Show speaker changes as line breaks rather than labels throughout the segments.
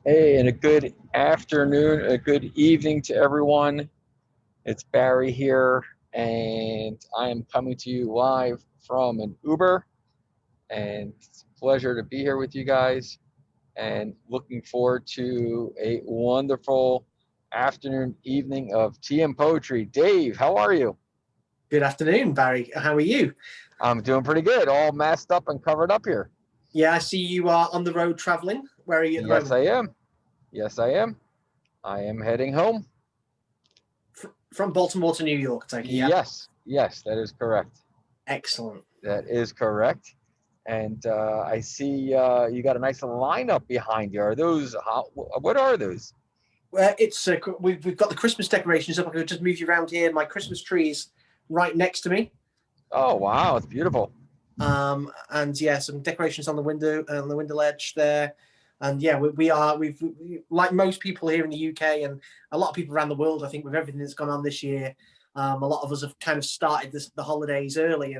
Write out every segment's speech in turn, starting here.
Hey, and a good afternoon, a good evening to everyone. It's Barry here, and I am coming to you live from an Uber, and it's a pleasure to be here with you guys, and looking forward to a wonderful afternoon, evening of tea and poetry. Dave, how are you?
Good afternoon, Barry. How are you?
I'm doing pretty good, all masked up and covered up here.
Yeah, I see you are on the road traveling. Where are you at the
Yes,
moment?
I am. Yes, I am. I am heading home.
From Baltimore to New York, I take it. Yeah,
Yes, that is correct.
excellent.
That is correct. And I see you got a nice lineup behind you. Are those, what are those?
It's we've got the Christmas decorations up. I could just move you around here. My Christmas tree is right next to me.
Oh, wow, it's beautiful.
And yeah, some decorations on the window ledge there. And yeah, like most people here in the UK and a lot of people around the world, I think with everything that's gone on this year, a lot of us have kind of started the holidays early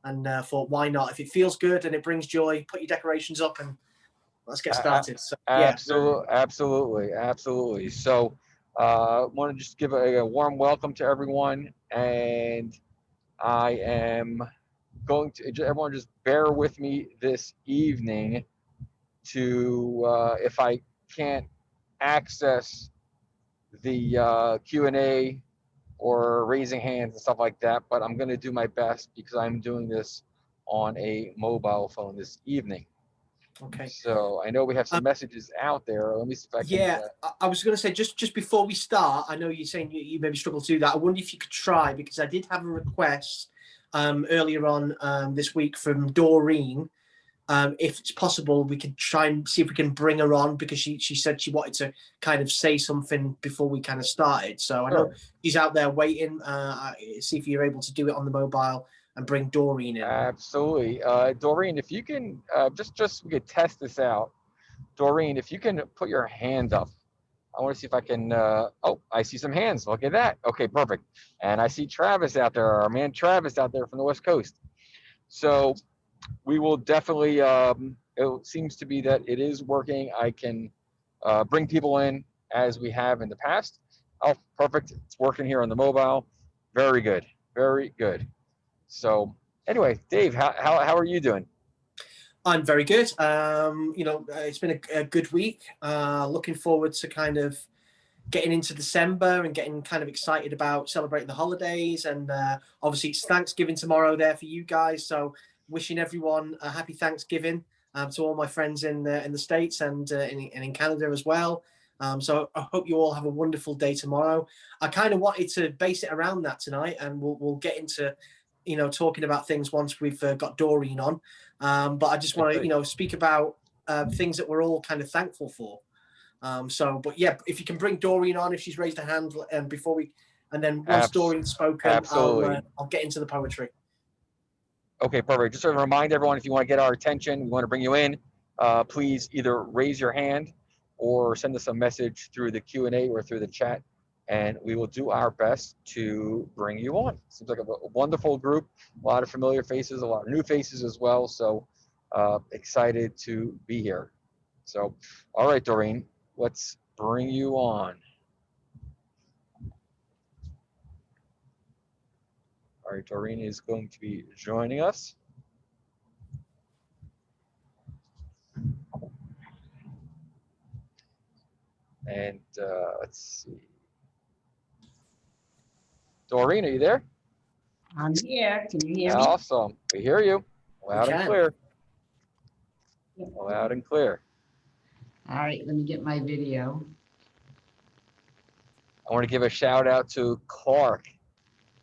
and thought, why not? If it feels good and it brings joy, put your decorations up and let's get started. So yeah,
Absolutely. So, want to just give a warm welcome to everyone. And I am going to, everyone just bear with me this evening to, if I can't access the Q&A or raising hands and stuff like that, but I'm going to do my best because I'm doing this on a mobile phone this evening.
okay.
So I know we have
Um,
some messages out there. Let me see if I can.
yeah, I was going to say just before we start, I know you're saying you maybe struggle to do that. I wonder if you could try because I did have a request earlier on this week from Doreen. If it's possible, we could try and see if we can bring her on because she said she wanted to kind of say something before we kind of started. So I know
Sure,
she's out there waiting. See if you're able to do it on the mobile and bring Doreen in.
absolutely. Doreen, if you can, just we could test this out. Doreen, if you can put your hand up, I want to see if I can. Oh, I see some hands. Look at that. Okay, perfect. And I see Travis out there, our man Travis out there from the West Coast. So we will definitely. It seems to be that it is working. I can bring people in as we have in the past. Oh, perfect. It's working here on the mobile. Very good. Very good. So anyway, Dave, how are you doing?
I'm very good. It's been a good week. Looking forward to kind of getting into December and getting kind of excited about celebrating the holidays. And obviously, it's Thanksgiving tomorrow there for you guys. So, wishing everyone a happy Thanksgiving to all my friends in the States and in Canada as well. So, I hope you all have a wonderful day tomorrow. I kind of wanted to base it around that tonight, and we'll get into talking about things once we've got Doreen on. But I just want to
Great.
speak about things that we're all kind of thankful for. But yeah, if you can bring Doreen on, if she's raised her hand, and before we, and then once
Abs-
Doreen's spoken,
Absolutely.
I'll get into the poetry.
Okay, perfect. Just to remind everyone, if you want to get our attention, we want to bring you in. Please either raise your hand or send us a message through the Q&A or through the chat, and we will do our best to bring you on. Seems like a wonderful group, a lot of familiar faces, a lot of new faces as well. So excited to be here. So, all right, Doreen, let's bring you on. All right, Doreen is going to be joining us. And let's see. Doreen, are you there?
I'm here. Can you hear me?
Awesome. We hear you
We
loud and
can.
clear. Loud and clear.
All right, let me get my video.
I want to give a shout out to Clark.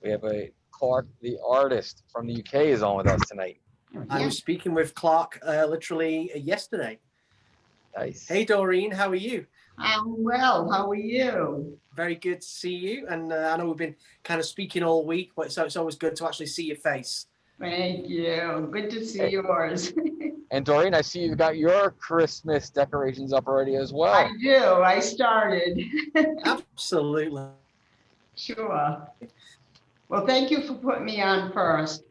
We have a Clark, the artist from the UK, is on with us tonight.
I was speaking with Clark literally yesterday.
Nice.
Hey, Doreen, how are you?
I'm well. How are you?
Very good to see you. And I know we've been kind of speaking all week, but it's always good to actually see your face.
Thank you. Good to see
Hey,
yours.
and Doreen, I see you've got your Christmas decorations up already as
I
well.
do. I started.
Absolutely.
Sure. Well, thank you for putting me on first.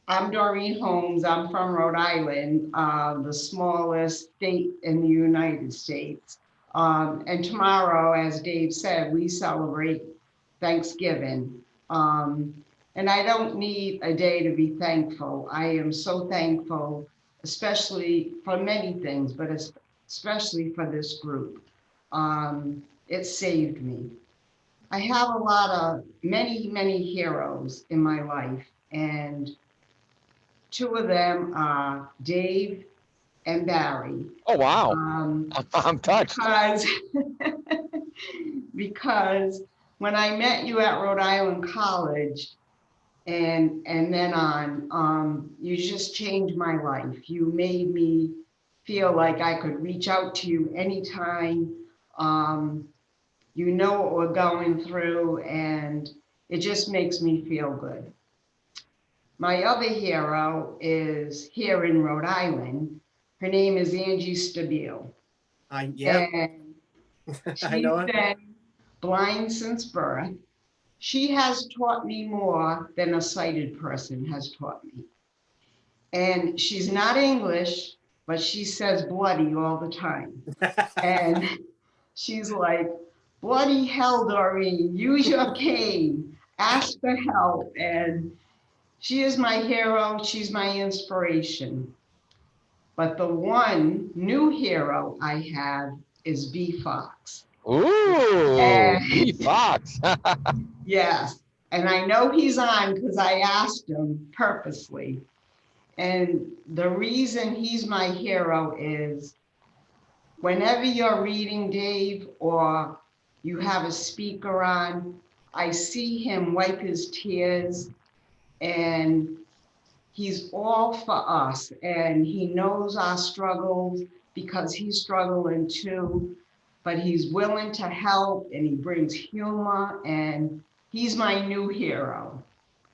I'm Doreen Holmes. I'm from Rhode Island, the smallest state in the United States. And tomorrow, as Dave said, we celebrate Thanksgiving. And I don't need a day to be thankful. I am so thankful, especially for many things, but especially for this group. It saved me. I have a lot of many heroes in my life, and two of them are Dave and Barry.
Oh, wow.
Um,
I'm touched.
because because when I met you at Rhode Island College and then on, you just changed my life. You made me feel like I could reach out to you anytime. You know what we're going through, and it just makes me feel good. My other hero is here in Rhode Island. Her name is Angie Steele.
Yeah,
And
I
she's
know her.
been blind since birth. She has taught me more than a sighted person has taught me. And she's not English, but she says bloody all the time. And she's like, bloody hell, Doreen, use your cane, ask for help. And she is my hero. She's my inspiration. But the one new hero I have is B Fox.
Ooh,
And
B Fox.
yes, and I know he's on because I asked him purposely. And the reason he's my hero is whenever you're reading, Dave, or you have a speaker on, I see him wipe his tears, and he's all for us, and he knows our struggles because he's struggling too, but he's willing to help, and he brings humor, and he's my new hero.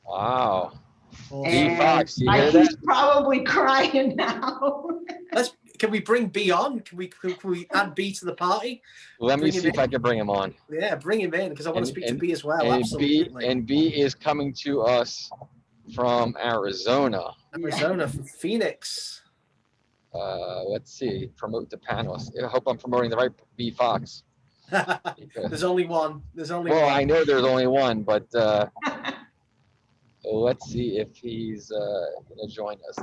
Wow.
Awesome.
B
And
Fox, you hear that?
he's probably crying now.
Can we bring B on? Can we add B to the party?
Let me
Bring him
see if
in.
I can bring him on.
Yeah, bring him in because I want to speak to B as well.
And
Absolutely.
B is coming to us from Arizona.
Arizona from Phoenix.
Let's see, promote the panelists. I hope I'm promoting the right B Fox.
There's only one. There's only
Well,
one.
I know there's only one, but let's see if he's going to join us.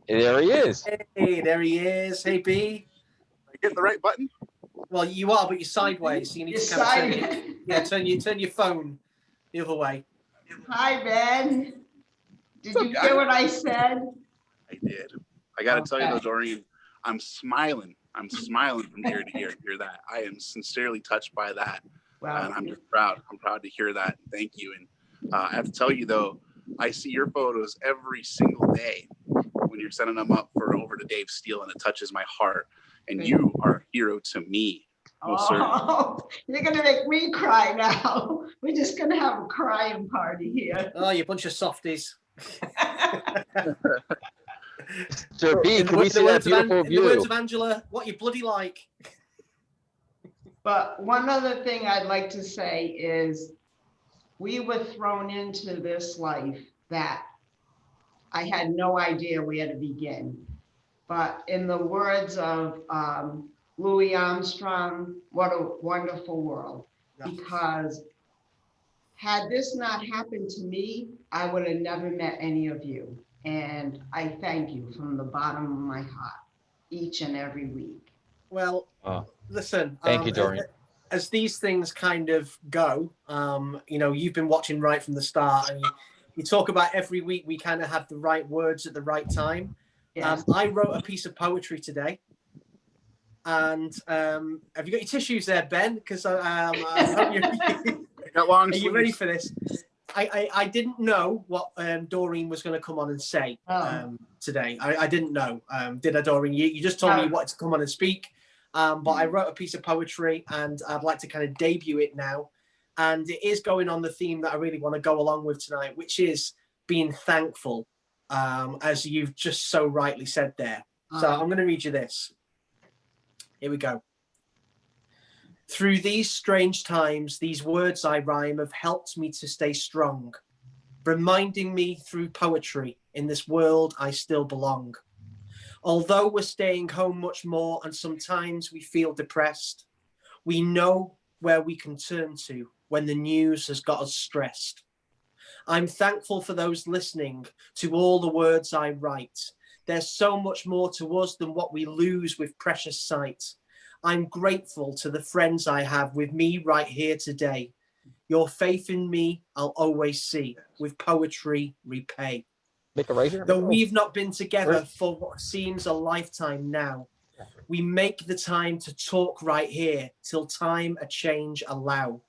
There he is.
Hey, there he is. Hey, B.
I hit the right button?
Well, you are, but you're sideways, so you need
You're
to kind of
side-
turn your phone the other way.
Hi, Ben. Did you hear what I said?
I did. I got to tell you though,
Okay.
Doreen, I'm smiling. I'm smiling from ear to ear. Hear that? I am sincerely touched by that, and
Well,
I'm just proud. I'm proud to hear that. Thank you. And I have to tell you though, I see your photos every single day when you're sending them up for over to Dave Steele, and it touches my heart. And you are a hero to me. Most certainly.
oh, you're gonna make me cry now. We're just gonna have a crying party here.
Oh, you bunch of softies.
Sir B,
In
can we see that beautiful
in the words
view?
of Angela, what you bloody like?
But one other thing I'd like to say is we were thrown into this life that I had no idea where to begin. But in the words of Louis Armstrong, what a wonderful world. Because had this not happened to me, I would have never met any of you. And I thank you from the bottom of my heart each and every week.
Well, listen.
Thank you, Doreen.
As these things kind of go, you know, you've been watching right from the start, and you talk about every week we kind of have the right words at the right time.
Yes.
I wrote a piece of poetry today. And have you got your tissues there, Ben? Because I hope
I got long
are you
sleeves.
ready for this? I didn't know what Doreen was going to come on and say today. I didn't know. Did I, Doreen? You just told me you wanted to come on and speak. But I wrote a piece of poetry, and I'd like to kind of debut it now. And it is going on the theme that I really want to go along with tonight, which is being thankful, as you've just so rightly said there. So I'm going to read you this. Here we go. Through these strange times, these words I rhyme have helped me to stay strong. reminding me through poetry in this world I still belong. Although we're staying home much more and sometimes we feel depressed, we know where we can turn to when the news has got us stressed. I'm thankful for those listening to all the words I write. There's so much more to us than what we lose with precious sight. I'm grateful to the friends I have with me right here today. Your faith in me I'll always see, with poetry repay.
Make it right here.
Though we've not been together for what seems a lifetime now, we make the time to talk right here till time a change allow.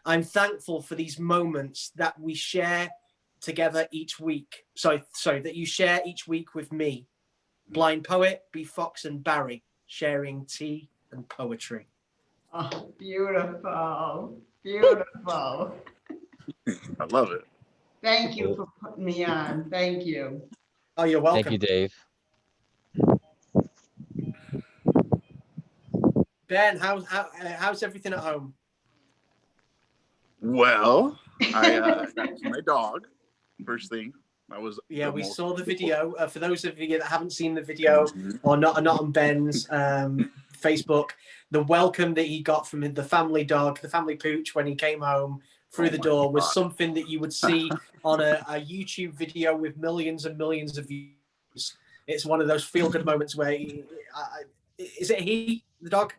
I'm thankful for these moments that we share together each week. Sorry, that you share each week with me. Blind Poet, B. Fox and Barry, sharing tea and poetry.
Oh, beautiful, beautiful.
I love it.
Thank you for putting me on. Thank you.
Oh, you're welcome.
Thank you, Dave.
Ben, how's everything at home?
Well, I got to see my dog first thing. That was
we saw the video. For those of you that haven't seen the video or not on Ben's Facebook, the welcome that he got from the family dog, the family pooch, when he came home through the door was something that you would see on a YouTube video with millions and millions of views. It's one of those feel-good moments where is it he, the dog?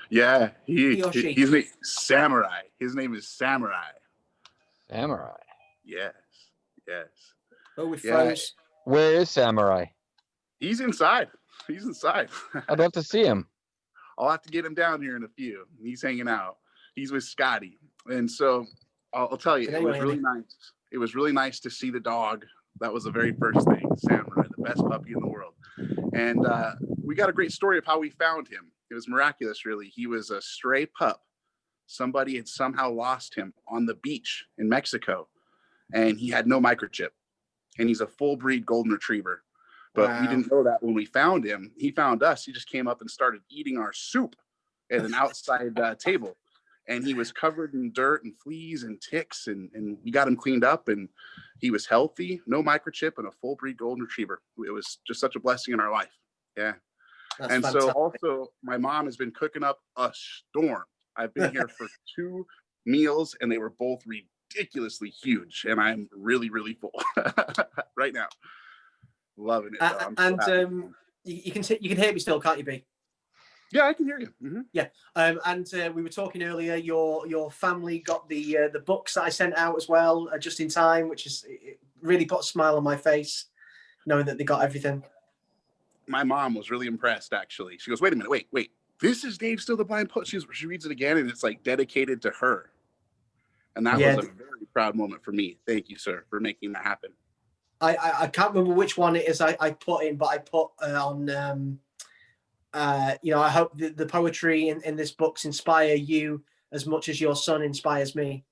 Yeah,
he or she?
His name Samurai. His name is Samurai.
Samurai.
Yes.
Oh, we froze.
Where is Samurai?
He's inside.
I'd love to see him.
I'll have to get him down here in a few. He's hanging out. He's with Scotty. And so I'll tell you, it was really nice. It was really nice to see the dog. That was the very first thing. Samurai, the best puppy in the world. And we got a great story of how we found him. It was miraculous, really. He was a stray pup. Somebody had somehow lost him on the beach in Mexico, and he had no microchip. And he's a full breed golden retriever. But we didn't know that when we found him. He found us. He just came up and started eating our soup at an outside table. And he was covered in dirt and fleas and ticks. And we got him cleaned up, and he was healthy, no microchip, and a full breed golden retriever. It was just such a blessing in our life. Yeah.
That's
and
fantastic.
So also my mom has been cooking up a storm. I've been here for 2 meals, and they were both ridiculously huge. And I'm really, really full right now. Loving it.
You can hear me still, can't you, B?
Yeah, I can hear you. Mm-hmm.
Yeah, and we were talking earlier. Your family got the books that I sent out as well, just in time, which is it really put a smile on my face, knowing that they got everything.
My mom was really impressed. Actually, she goes, "Wait a minute, wait. This is Dave Steele, the Blind Poet." She reads it again, and it's like dedicated to her, and that was a very proud moment for me. Thank you, sir, for making that happen.
I can't remember which one it is I put in, but I put on. I hope the poetry in this books inspire you as much as your son inspires me.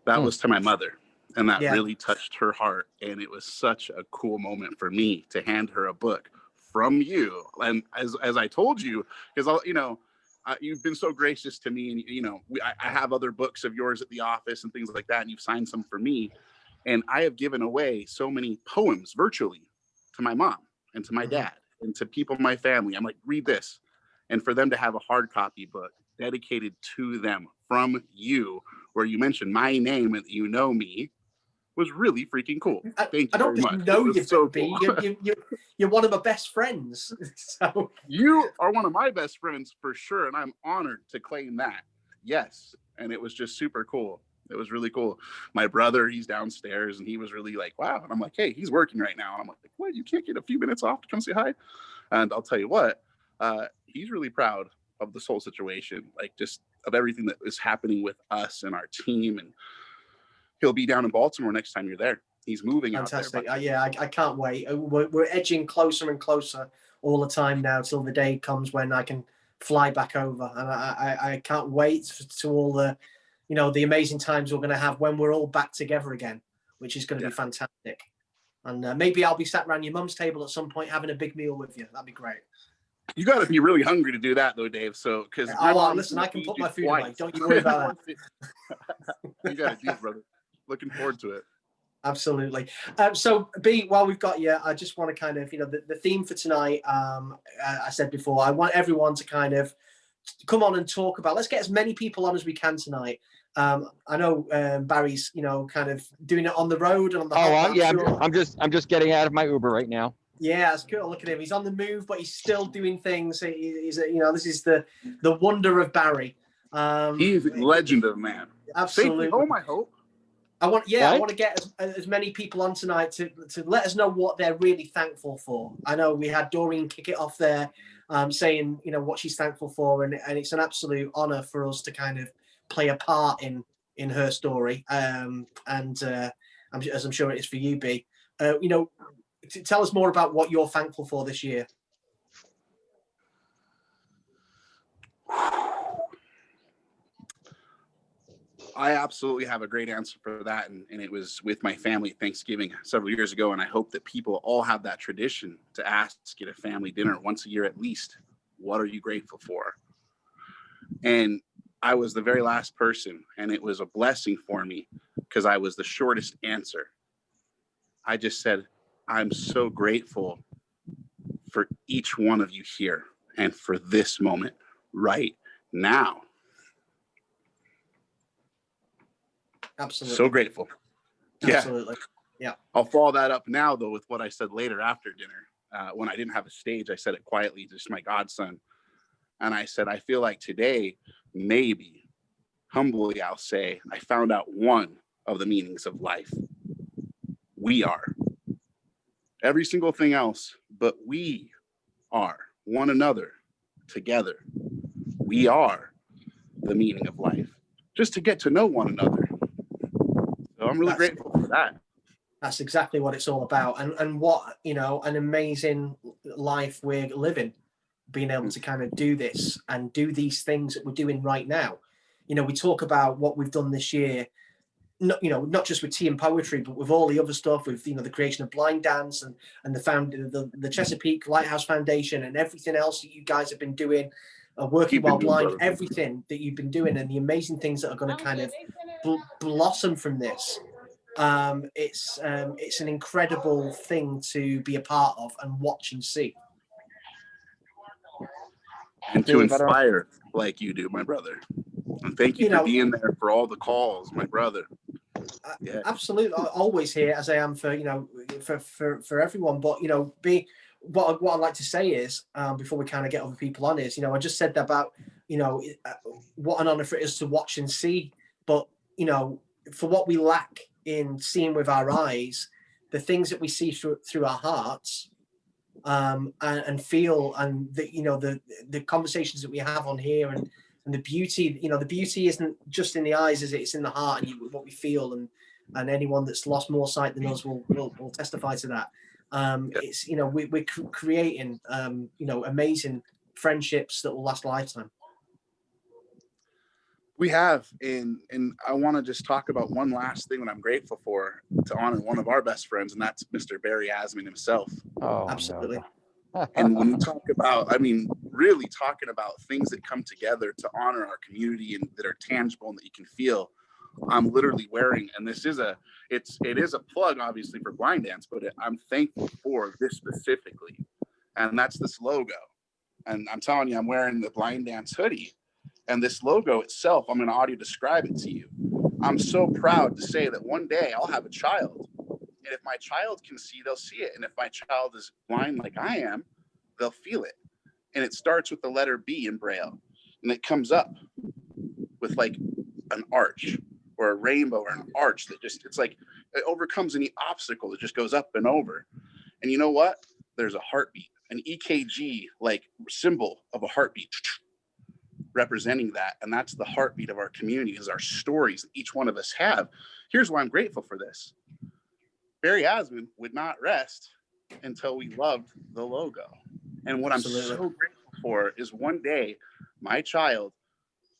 That was to my mother, and that really touched her heart. And it was such a cool moment for me to hand her a book from you. And as I told you, because you've been so gracious to me, and I have other books of yours at the office and things like that, and you've signed some for me. And I have given away so many poems virtually to my mom and to my dad and to people in my family. I'm like, read this. And for them to have a hard copy book dedicated to them from you, where you mentioned my name and you know me, was really freaking cool. Thank you very much.
I don't know you,
so
B.
Cool.
You're one of my best friends. So.
You are one of my best friends for sure. And I'm honored to claim that. Yes. And it was just super cool. It was really cool. My brother, he's downstairs, and he was really like, wow. And I'm like, hey, he's working right now. And I'm like, what? You can't get a few minutes off to come say hi? And I'll tell you what, he's really proud of this whole situation, like just of everything that is happening with us and our team. And he'll be down in Baltimore next time you're there. He's moving
Fantastic.
out there.
I can't wait. We're edging closer and closer all the time now till the day comes when I can fly back over. And I can't wait to all the the amazing times we're going to have when we're all back together again, which is going to be fantastic. And maybe I'll be sat around your mum's table at some point having a big meal with you. That'd be great.
You got to be really hungry to do that, though, Dave. So, because
listen, I can put my food away. Don't you worry about that.
You got to do it, brother. Looking forward to it.
Absolutely. So B, while we've got you, I just want to kind of, the theme for tonight, I said before, I want everyone to kind of come on and talk about, let's get as many people on as we can tonight. I know Barry's, kind of doing it on the road and on the
yeah, I'm just getting out of my Uber right now.
Yeah, that's cool. Look at him. He's on the move, but he's still doing things. He's this is the wonder of Barry.
He's a legend of man.
Absolutely.
Safety home, I hope.
I want to get as many people on tonight to let us know what they're really thankful for. I know we had Doreen kick it off there, saying what she's thankful for, and it's an absolute honor for us to kind of play a part in her story. As I'm sure it is for you, B. Tell us more about what you're thankful for this year.
I absolutely have a great answer for that. And it was with my family at Thanksgiving several years ago. And I hope that people all have that tradition to ask at a family dinner once a year at least, what are you grateful for? And I was the very last person. And it was a blessing for me because I was the shortest answer. I just said, I'm so grateful for each one of you here and for this moment right now.
Absolutely.
So grateful.
Absolutely. Yeah.
I'll follow that up now, though, with what I said later after dinner. When I didn't have a stage, I said it quietly, just my godson. And I said, I feel like today, maybe, humbly, I'll say, I found out one of the meanings of life. We are. Every single thing else, but we are one another together. We are the meaning of life. Just to get to know one another. So I'm really grateful for that.
That's exactly what it's all about. And what, an amazing life we're living, being able to kind of do this and do these things that we're doing right now. We talk about what we've done this year, not just with tea and poetry, but with all the other stuff, with, the creation of Blind Dance and the Chesapeake Lighthouse Foundation and everything else that you guys have been doing, working while blind, everything that you've been doing and the amazing things that are going to kind of blossom from this. It's an incredible thing to be a part of and watch and see.
And to inspire like you do, my brother. And thank you for being there for all the calls, my brother. Yeah.
Absolutely. I'm always here, as I am for for everyone. But what I'd like to say is, before we kind of get other people on, is I just said that about what an honor for it is to watch and see. But for what we lack in seeing with our eyes, the things that we see through our hearts, and feel, and the conversations that we have on here, and the beauty, the beauty isn't just in the eyes, is it? It's in the heart and what we feel, and anyone that's lost more sight than us will testify to that. It's we're creating amazing friendships that will last a lifetime.
We have, and I want to just talk about one last thing that I'm grateful for, to honor one of our best friends, and that's Mr. Barry Asman himself.
Oh,
absolutely.
No.
And when we talk about, really talking about things that come together to honor our community and that are tangible and that you can feel, I'm literally wearing, and it is a plug, obviously, for Blind Dance, but I'm thankful for this specifically, and that's this logo. And I'm telling you, I'm wearing the Blind Dance hoodie. And this logo itself, I'm going to audio describe it to you. I'm so proud to say that one day I'll have a child. And if my child can see, they'll see it. And if my child is blind like I am, they'll feel it. And it starts with the letter B in Braille. And it comes up with like an arch or a rainbow or an arch that it's like it overcomes any obstacle. It just goes up and over. And you know what? There's a heartbeat, an EKG like symbol of a heartbeat, representing that. And that's the heartbeat of our community, is our stories that each one of us have. Here's why I'm grateful for this. Barry Asman would not rest until we loved the logo. And what Absolutely. I'm so grateful for is one day my child,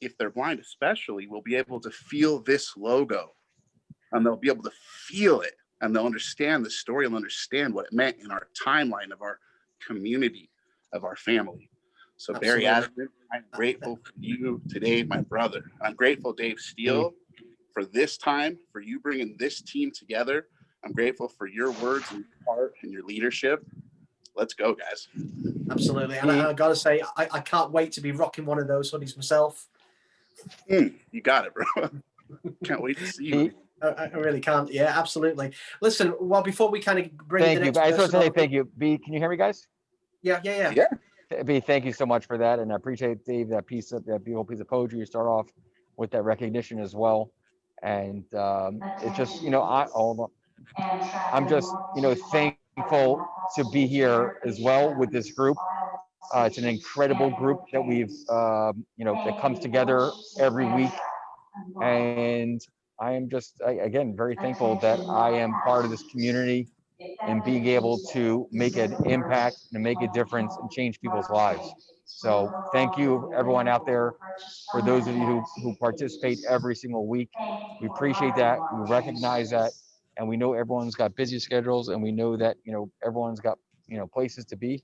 if they're blind especially, will be able to feel this logo, and they'll be able to feel it, and they'll understand the story and understand what it meant in our timeline of our community, of our family. So Absolutely. Barry Asman, I'm grateful for you today, my brother. I'm grateful, Dave Steele, for this time, for you bringing this team together. I'm grateful for your words and your heart and your leadership. Let's go, guys.
Absolutely. And I got to say, I can't wait to be rocking one of those hoodies myself.
You got it, bro. Can't wait to see you.
I really can't. Yeah, absolutely. Listen, well, before we kind of bring
Thank
the
you.
next
I just want to
person
say
on-
thank you. B, can you hear me, guys?
Yeah.
B, thank you so much for that, and I appreciate, Dave, that beautiful piece of poetry. You start off with that recognition as well, and it's just, I'm just, thankful to be here as well with this group. It's an incredible group that we've, that comes together every week, and I am just, again, very thankful that I am part of this community and being able to make an impact and make a difference and change people's lives. So thank you, everyone out there, for those of you who participate every single week. We appreciate that. We recognize that. And we know everyone's got busy schedules, and we know that, everyone's got, places to be,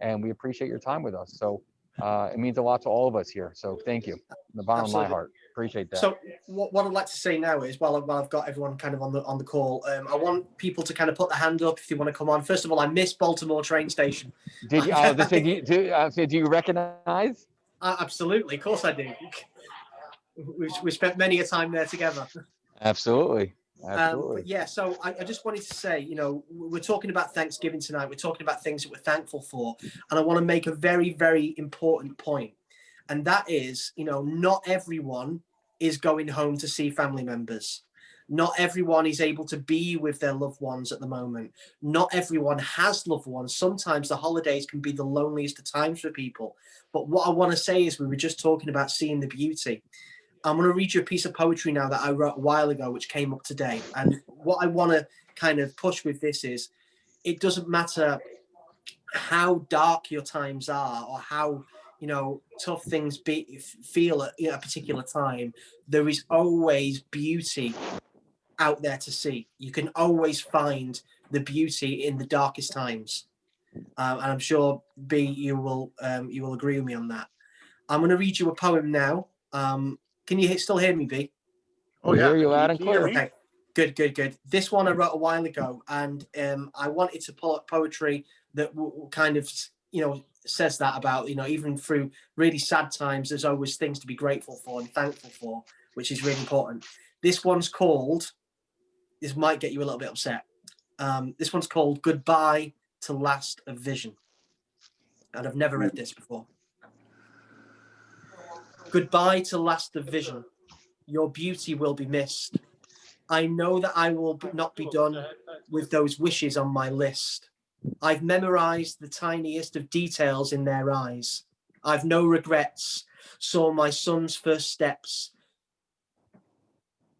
and we appreciate your time with us. So it means a lot to all of us here. So thank you from the bottom of my heart. Appreciate that.
So what I'd like to say now is, while I've got everyone kind of on the call, I want people to kind of put their hand up if they want to come on. First of all, I miss Baltimore train station.
Did you? Do you recognize?
Absolutely, of course I do. We spent many a time there together.
Absolutely.
But yeah, so I just wanted to say, we're talking about Thanksgiving tonight. We're talking about things that we're thankful for, and I want to make a very, very important point. And that is, not everyone is going home to see family members. Not everyone is able to be with their loved ones at the moment. Not everyone has loved ones. Sometimes the holidays can be the loneliest of times for people. But what I want to say is, we were just talking about seeing the beauty. I'm going to read you a piece of poetry now that I wrote a while ago, which came up today. And what I want to kind of push with this is, it doesn't matter how dark your times are or how tough things feel at a particular time. There is always beauty out there to see. You can always find the beauty in the darkest times, and I'm sure B, you will agree with me on that. I'm going to read you a poem now. Can you still hear me, B?
Oh yeah,
hear you loud and clear.
Okay, good. This one I wrote a while ago, and I wanted to pull up poetry that kind of says that about, even through really sad times, there's always things to be grateful for and thankful for, which is really important. This one's called, this might get you a little bit upset. This one's called Goodbye to Last of Vision. And I've never read this before. Goodbye to last of vision. Your beauty will be missed. I know that I will not be done with those wishes on my list. I've memorized the tiniest of details in their eyes. I've no regrets. Saw my son's first steps,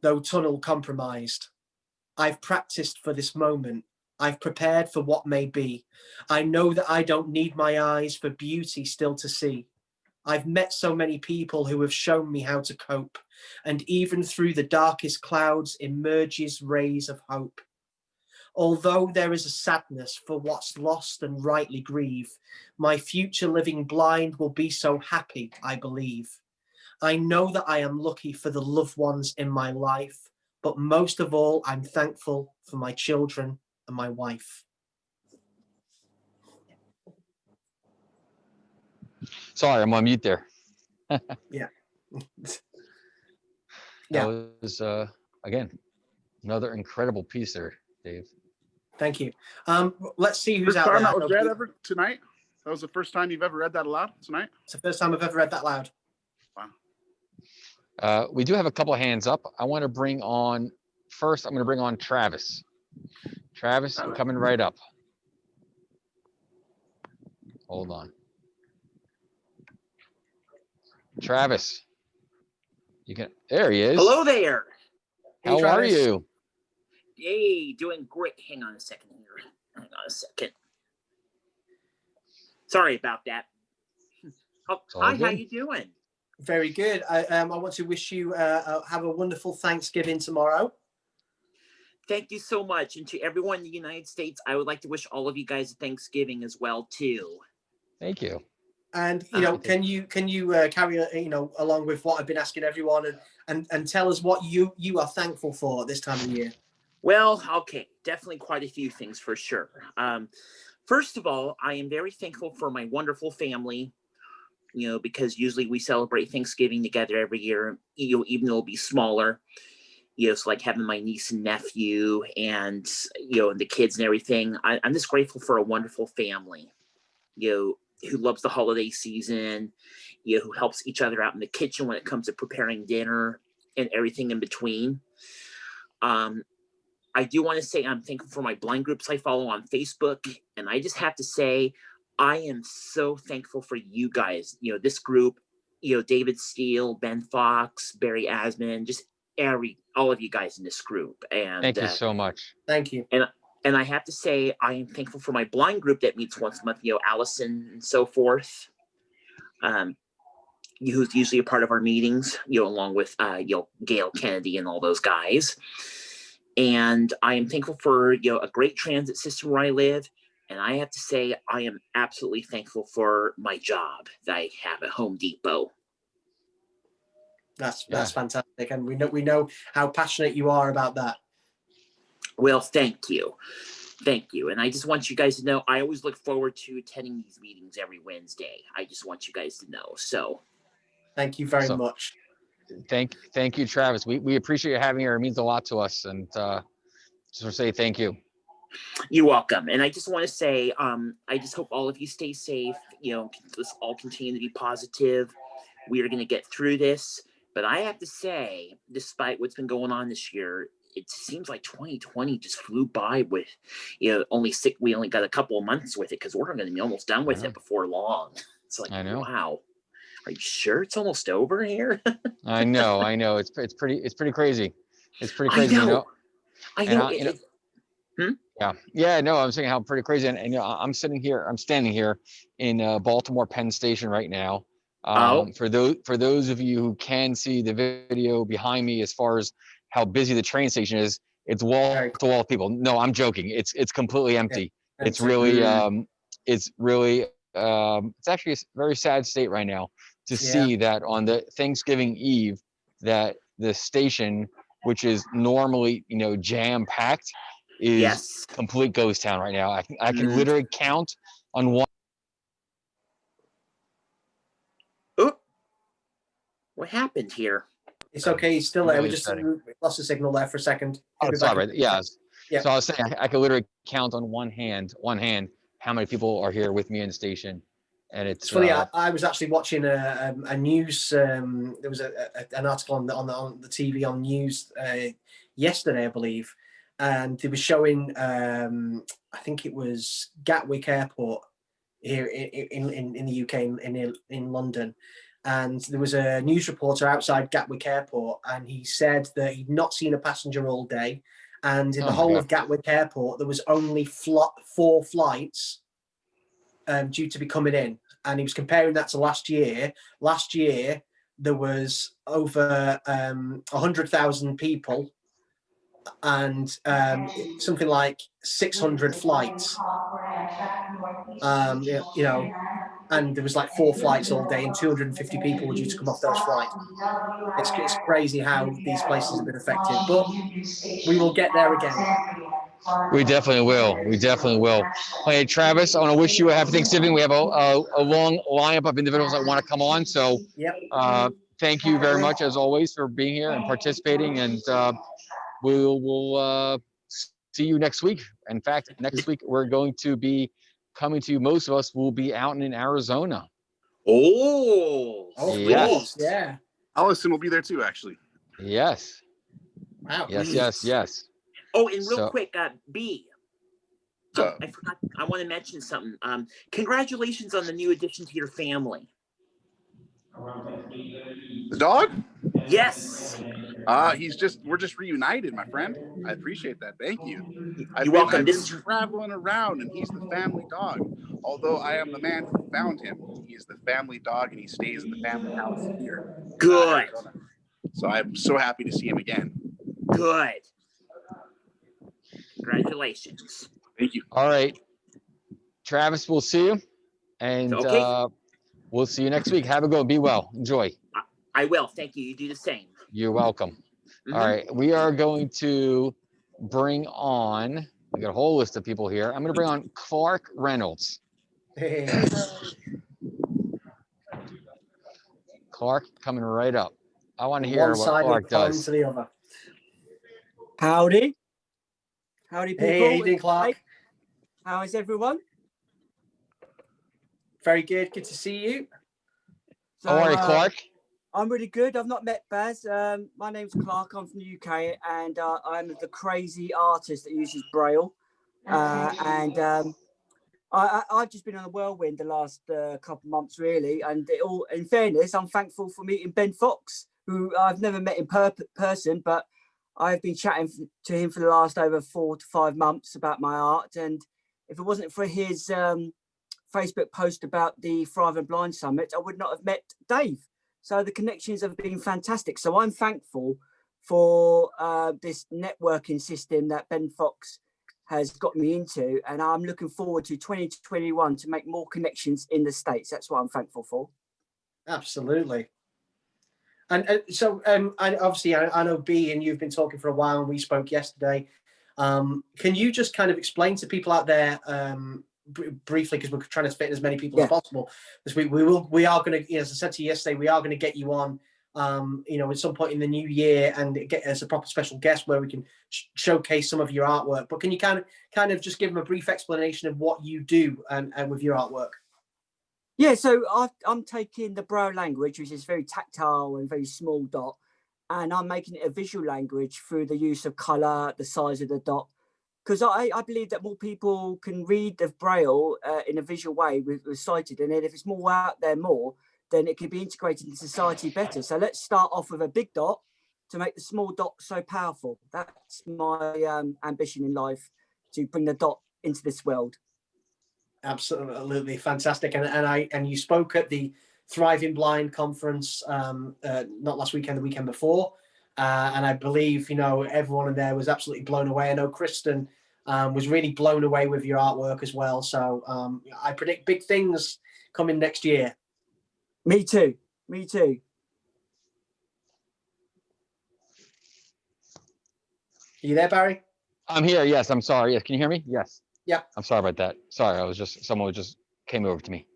though tunnel compromised. I've practiced for this moment. I've prepared for what may be. I know that I don't need my eyes for beauty still to see. I've met so many people who have shown me how to cope, and even through the darkest clouds emerges rays of hope. Although there is a sadness for what's lost and rightly grieve, my future living blind will be so happy, I believe. I know that I am lucky for the loved ones in my life, but most of all, I'm thankful for my children and my wife.
Sorry, I'm on mute there.
Yeah.
That was, again, another incredible piece there, Dave.
Thank you. Let's see who's
First
out
time
there.
that was read ever tonight? That was the first time you've ever read that aloud tonight?
It's the first time I've ever read that loud.
Wow.
We do have a couple of hands up. I want to bring on, first, I'm going to bring on Travis. Travis, coming right up. Hold on. Travis, you can, there he is.
Hello there.
Hey,
How are
Travis.
you?
Hey, doing great. Hang on a second here. Hang on a second. Sorry about that. Oh, hi, how you doing?
Very good. I want to wish you have a wonderful Thanksgiving tomorrow.
Thank you so much. And to everyone in the United States, I would like to wish all of you guys a Thanksgiving as well, too.
Thank you.
And can you carry along with what I've been asking everyone and tell us what you are thankful for at this time of the year?
Well, okay, definitely quite a few things for sure. First of all, I am very thankful for my wonderful family, because usually we celebrate Thanksgiving together every year, even though it'll be smaller. So like having my niece and nephew and, and the kids and everything. I'm just grateful for a wonderful family, who loves the holiday season, who helps each other out in the kitchen when it comes to preparing dinner and everything in between. I do want to say I'm thankful for my blind groups I follow on Facebook. And I just have to say, I am so thankful for you guys, this group, David Steele, Ben Fox, Barry Asman, just all of you guys in this group. And
Thank you so much.
Thank you.
And I have to say, I am thankful for my blind group that meets once a month, Allison and so forth. Who's usually a part of our meetings, along with, Gail Kennedy and all those guys. And I am thankful for, a great transit system where I live. And I have to say, I am absolutely thankful for my job that I have at Home Depot.
That's fantastic. And we know how passionate you are about that.
Well, thank you. Thank you. And I just want you guys to know, I always look forward to attending these meetings every Wednesday. I just want you guys to know. So
thank you very much.
Thank you, Travis. We appreciate you having here. It means a lot to us. And just want to say thank you.
You're welcome. And I just want to say, I just hope all of you stay safe. Let's all continue to be positive. We are going to get through this. But I have to say, despite what's been going on this year, it seems like 2020 just flew by with, we only got a couple of months with it because we're going to be almost done with it before long. It's like,
I know.
Wow. Are you sure it's almost over here?
I know. It's pretty crazy. It's pretty crazy.
I know.
Yeah. No, I'm saying how pretty crazy. And I'm standing here in Baltimore Penn Station right now. For those of you who can see the video behind me, as far as how busy the train station is, it's wall to wall people. No, I'm joking. It's completely empty. Yeah. It's really it's actually a very sad state right now to see that on the Thanksgiving Eve, that the station, which is normally jam packed, is complete ghost town right now. I can literally count on one.
Oh, what happened here?
It's okay. He's still there. We just lost the signal there for a second.
Oh, sorry. Yeah. So I was saying I could literally count on one hand how many people are here with me in the station. And it's
funny. I was actually watching a news. There was an article on the TV on news yesterday, I believe, and they were showing. I think it was Gatwick Airport here in the UK in London, and there was a news reporter outside Gatwick Airport, and he said that he'd not seen a passenger all day, and in the whole of Gatwick Airport there was only 4 flights due to be coming in. And he was comparing that to last year. Last year, there was over 100,000 people and something like 600 flights. And there was like 4 flights all day and 250 people were due to come off those flights. It's crazy how these places have been affected, but we will get there again.
We definitely will. Hey, Travis, I want to wish you a happy Thanksgiving. We have a long lineup of individuals that want to come on. So thank you very much, as always, for being here and participating. And we'll see you next week. In fact, next week, we're going to be coming to you. Most of us will be out in Arizona.
Oh,
yes.
Yeah.
Allison will be there too, actually.
Yes.
Wow.
Yes.
Oh, and real quick, B. I forgot. I want to mention something. Congratulations on the new addition to your family.
The dog?
Yes.
We're just reunited, my friend. I appreciate that. Thank you.
You're welcome.
I've been traveling around, and he's the family dog. Although I am the man who found him, he's the family dog, and he stays in the family house here.
Good.
So I'm so happy to see him again.
Good. Congratulations.
Thank you.
All right, Travis, we'll see you, and we'll see you next week. Have a good one. Be well. Enjoy.
I will. Thank you. You do the same.
You're welcome. All right, we are going to bring on, I got a whole list of people here. I'm going to bring on Clark Reynolds.
Hey.
Clark coming right up. I want to
From
hear
one
what
side of
Clark
the pond
does.
to the other.
Howdy. Howdy, people.
Hey, how you doing, Clark?
How is everyone?
Very good. Good to see you.
So,
How are you, Clark?
I'm really good. I've not met Baz. My name's Clark. I'm from the UK, and I'm the crazy artist that uses Braille. I've just been on a whirlwind the last couple of months, really. And in fairness, I'm thankful for meeting Ben Fox, who I've never met in person, but I've been chatting to him for the last over 4 to 5 months about my art. And if it wasn't for his Facebook post about the Thrive and Blind Summit, I would not have met Dave. So the connections have been fantastic. So I'm thankful for this networking system that Ben Fox has got me into. And I'm looking forward to 2021 to make more connections in the States. That's what I'm thankful for.
Absolutely. And so obviously I know B, and you've been talking for a while, and we spoke yesterday. Can you just kind of explain to people out there briefly, because we're trying to fit in as many people as possible, because we are going to, as I said to you yesterday, we are going to get you on at some point in the new year and get as a proper special guest where we can showcase some of your artwork. But can you kind of just give them a brief explanation of what you do and with your artwork?
Yeah, so I'm taking the Braille language, which is very tactile and very small dot, and I'm making it a visual language through the use of colour, the size of the dot, because I believe that more people can read the Braille in a visual way with sighted, and then if it's more out there more, then it can be integrated into society better. So let's start off with a big dot to make the small dot so powerful. That's my ambition in life, to bring the dot into this world.
Absolutely fantastic. And you spoke at the Thriving Blind conference not last weekend, the weekend before, and I believe everyone in there was absolutely blown away. I know Kristen was really blown away with your artwork as well. So I predict big things coming next year.
Me too.
Are you there, Barry?
I'm here. Yes, I'm sorry. Yes, can you hear me? Yes.
Yeah.
I'm sorry about that. Sorry, someone just came over to me.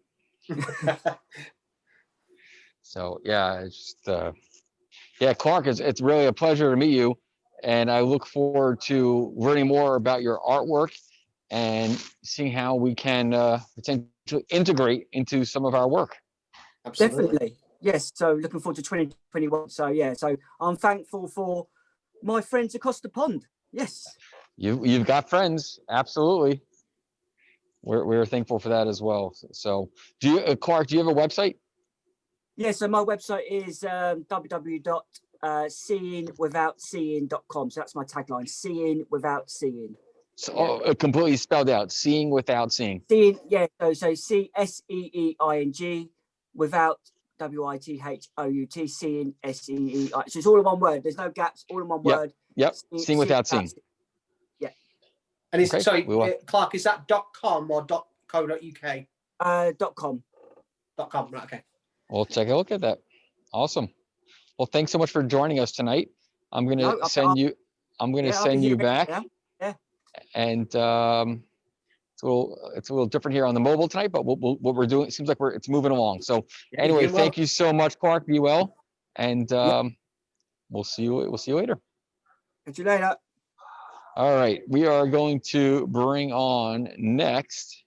So yeah, it's just Clark, it's really a pleasure to meet you, and I look forward to learning more about your artwork and seeing how we can potentially integrate into some of our work.
Absolutely.
Definitely. Yes. So looking forward to 2021. So yeah, so I'm thankful for my friends across the pond. Yes.
You've got friends. Absolutely. We're thankful for that as well. So Clark, do you have a website?
Yeah, so my website is www.seeingwithoutseeing.com. So that's my tagline: seeing without seeing.
So completely spelled out: seeing without seeing.
Seeing, yeah. So SEEING without WITHOUT. Seeing SEEI. So it's all in one word. There's no gaps. All in one word.
Yep. Seeing without seeing.
Yeah.
And it's
Okay,
Clark, is that .com or .co.uk?
.com.
.com. Right. Okay.
We'll take a look at that. Awesome. Well, thanks so much for joining us tonight. I'm going to send you back.
Yeah.
And it's a little different here on the mobile tonight, but what we're doing, it seems like it's moving along. So anyway, thank you so much, Clark. Be well. And we'll see you later.
Catch you later.
All right. We are going to bring on next.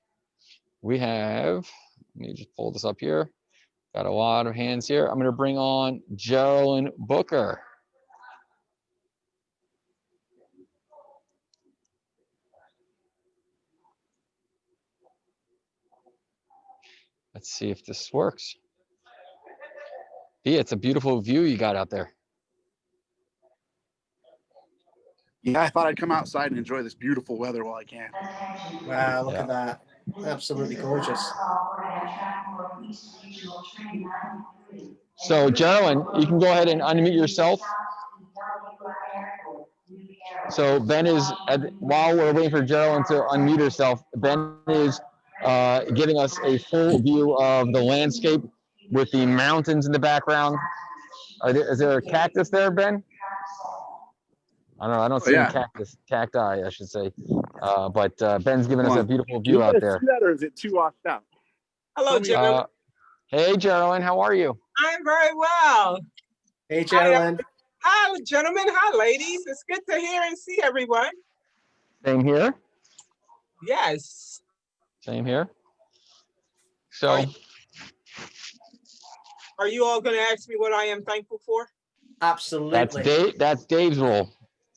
We have, let me just pull this up here. Got a lot of hands here. I'm going to bring on Geraldine Booker. Let's see if this works. Yeah, it's a beautiful view you got out there.
Yeah, I thought I'd come outside and enjoy this beautiful weather while I can.
Wow, look at that. Absolutely gorgeous.
So, Geraldine, you can go ahead and unmute yourself. So Ben is, while we're waiting for Geraldine to unmute herself, Ben is giving us a full view of the landscape with the mountains in the background. Is there a cactus there, Ben? I don't know. I don't
Oh,
see
yeah.
any cacti, I should say. But Ben's giving us
Come
a
on.
beautiful
Do you
view out
guys
there.
see that, or is it too washed out?
Hello,
Tell me-
Gerald.
Hey, Geraldine, how are you?
I'm very well.
Hey, Geraldine.
Hi, gentlemen. Hi, ladies. It's good to hear and see everyone.
Same here.
Yes.
Same here. So,
Are you all going to ask me what I am thankful for?
Absolutely.
That's Dave's role.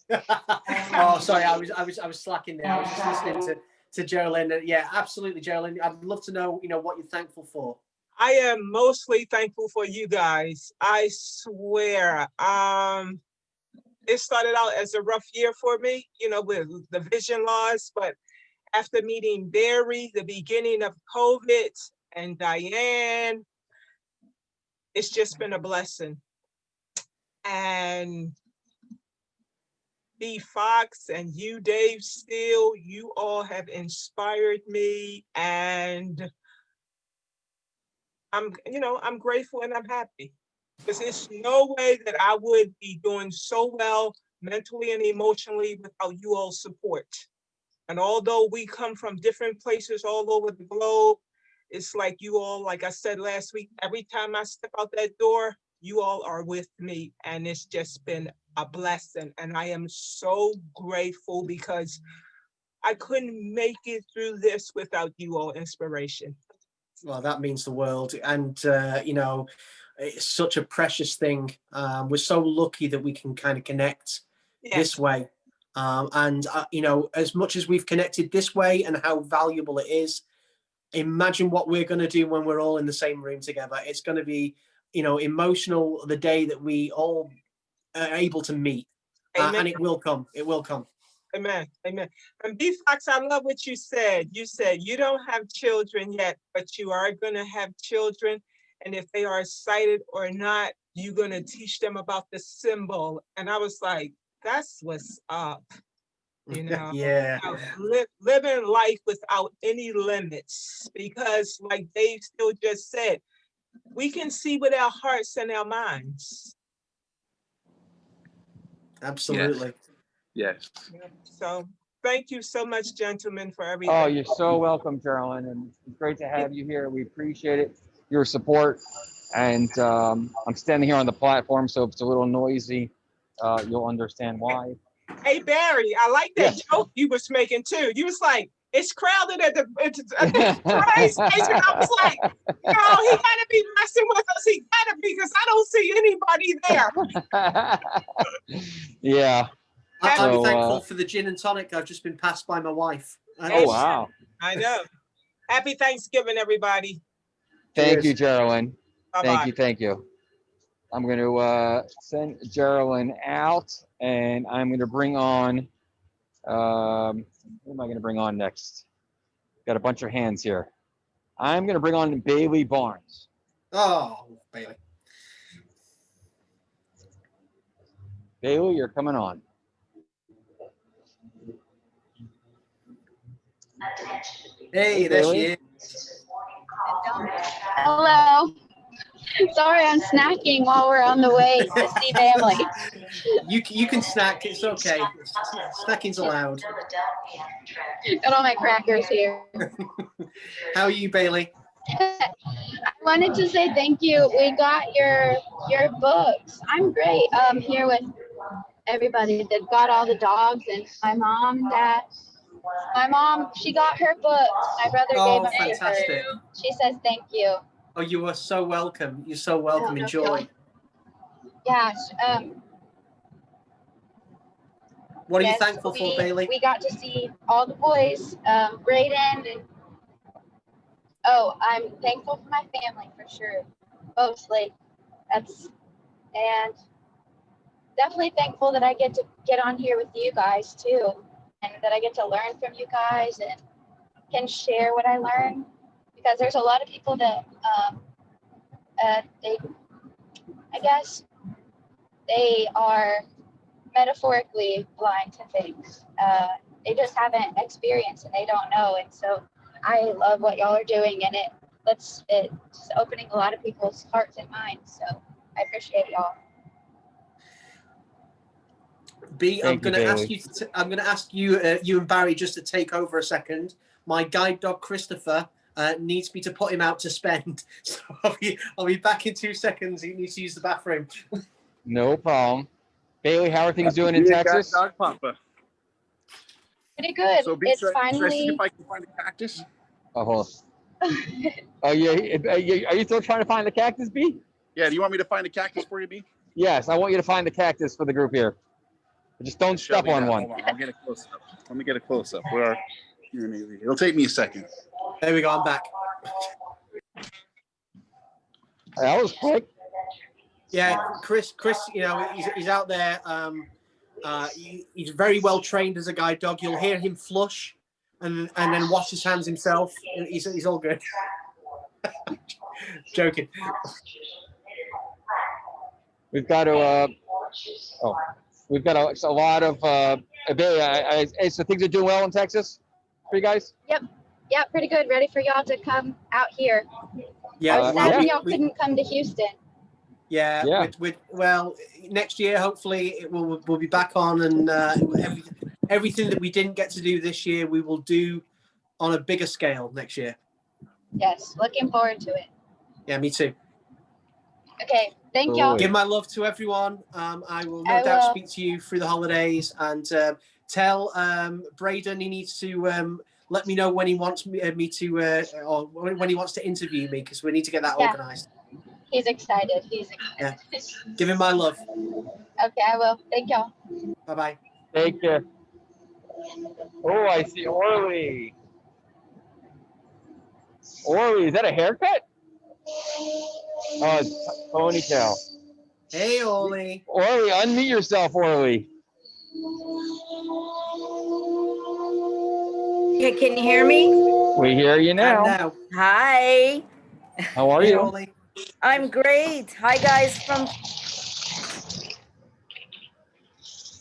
Oh, sorry, I was slacking there. I was just listening to Geraldine. Yeah, absolutely, Geraldine. I'd love to know, what you're thankful for.
I am mostly thankful for you guys. I swear. It started out as a rough year for me, with the vision loss, but after meeting Barry, the beginning of COVID, and Diane, it's just been a blessing. And B. Fox and you, Dave Steele, you all have inspired me, and I'm grateful and I'm happy, because there's no way that I would be doing so well mentally and emotionally without you all's support. And although we come from different places all over the globe, it's like you all, like I said last week, every time I step out that door, you all are with me. And it's just been a blessing. And I am so grateful, because I couldn't make it through this without you all inspiration.
Well, that means the world. And, it's such a precious thing. We're so lucky that we can kind of connect this way. And as much as we've connected this way and how valuable it is, imagine what we're going to do when we're all in the same room together. It's going to be, emotional the day that we all are able to meet. And it will come. It will come.
Amen. Amen. And B. Fox, I love what you said. You said you don't have children yet, but you are going to have children. And if they are sighted or not, you're going to teach them about the symbol. And I was like, that's what's up.
Yeah.
Living life without any limits, because like Dave Steele just said, we can see with our hearts and our minds.
Absolutely.
Yes.
So thank you so much, gentlemen, for everything.
Oh, you're so welcome, Geraldine, and it's great to have you here. We appreciate it, your support. And I'm standing here on the platform, so if it's a little noisy, you'll understand why.
Hey, Barry, I like that joke you was making too. You was like, it's crowded at the train station. I was like, he gotta be messing with us. He gotta be, because I don't see anybody there.
Yeah.
I'm thankful for the gin and tonic. I've just been passed by my wife.
Oh, wow.
I know. Happy Thanksgiving, everybody.
Thank you, Geraldine.
Bye-bye.
Thank you. I'm going to send Geraldine out, and I'm going to bring on, who am I going to bring on next? Got a bunch of hands here. I'm going to bring on Bailey Barnes.
Oh, Bailey.
Bailey, you're coming on.
Hey, there she is.
Hello. Sorry, I'm snacking while we're on the way to see family.
You can snack. It's okay. Snacking's allowed.
Got all my crackers here.
How are you, Bailey?
I wanted to say thank you. We got your books. I'm great. Here with everybody that got all the dogs, and my mom, Dad. My mom, she got her books. My brother gave them
fantastic.
to her. She says thank you.
Oh, you are so welcome. You're so welcome. Enjoy.
Yeah.
What are you thankful for, Bailey?
We got to see all the boys, Braden, and I'm thankful for my family for sure, mostly. And definitely thankful that I get to get on here with you guys too, and that I get to learn from you guys and can share what I learn, because there's a lot of people that they are metaphorically blind to things. They just haven't experienced and they don't know. And so I love what y'all are doing, and it's opening a lot of people's hearts and minds. So I appreciate y'all.
B, I'm
Thank you,
going to ask
Bailey.
you. I'm going to ask you, you and Barry, just to take over a second. My guide dog Christopher needs me to put him out to spend, so I'll be back in 2 seconds. He needs to use the bathroom.
No problem. Bailey, how are things doing in
Be a guide
Texas?
dog papa.
Pretty good.
So, B,
It's
should I see
finally.
if I can find a cactus?
Oh, hold on. Oh, yeah. Are you still trying to find the cactus, B?
Yeah, do you want me to find a cactus for you, B?
Yes, I want you to find the cactus for the group here. Just don't
Show
step
me
on
that.
one.
Hold on, I'll get a close up. Let me get a close up. Where are you? It'll take me a second.
There we go. I'm back.
That was quick.
Yeah, Chris, you know, he's out there. He's very well trained as a guide dog. You'll hear him flush and then wash his hands himself. He's all good. Joking.
We've got to. We've got a lot of. Bailey, so things are doing well in Texas for you guys.
Yeah, pretty good. Ready for y'all to come out here.
Yeah,
I was sad
yeah.
y'all couldn't come to Houston.
Yeah.
Yeah.
Well, next year hopefully we'll be back on, and everything that we didn't get to do this year we will do on a bigger scale next year.
Yes, looking forward to it.
Yeah, me too.
Okay, thank y'all.
Give my love to everyone. I will no
I
doubt
will.
speak to you through the holidays, and tell Braden he needs to let me know when he wants me to or when he wants to interview me, because we need to get that
Yeah.
organized.
He's excited. He's excited.
Yeah. Give him my love.
Okay, I will. Thank y'all.
Bye bye.
Take care. Oh, I see Orly. Orly, is that a haircut? Oh, it's ponytail.
Hey, Oli.
Orly, unmute yourself, Orly.
Okay, can you hear me?
We hear you
And
now.
now,
Hi,
How are
hey,
you?
Oli.
I'm great. Hi, guys from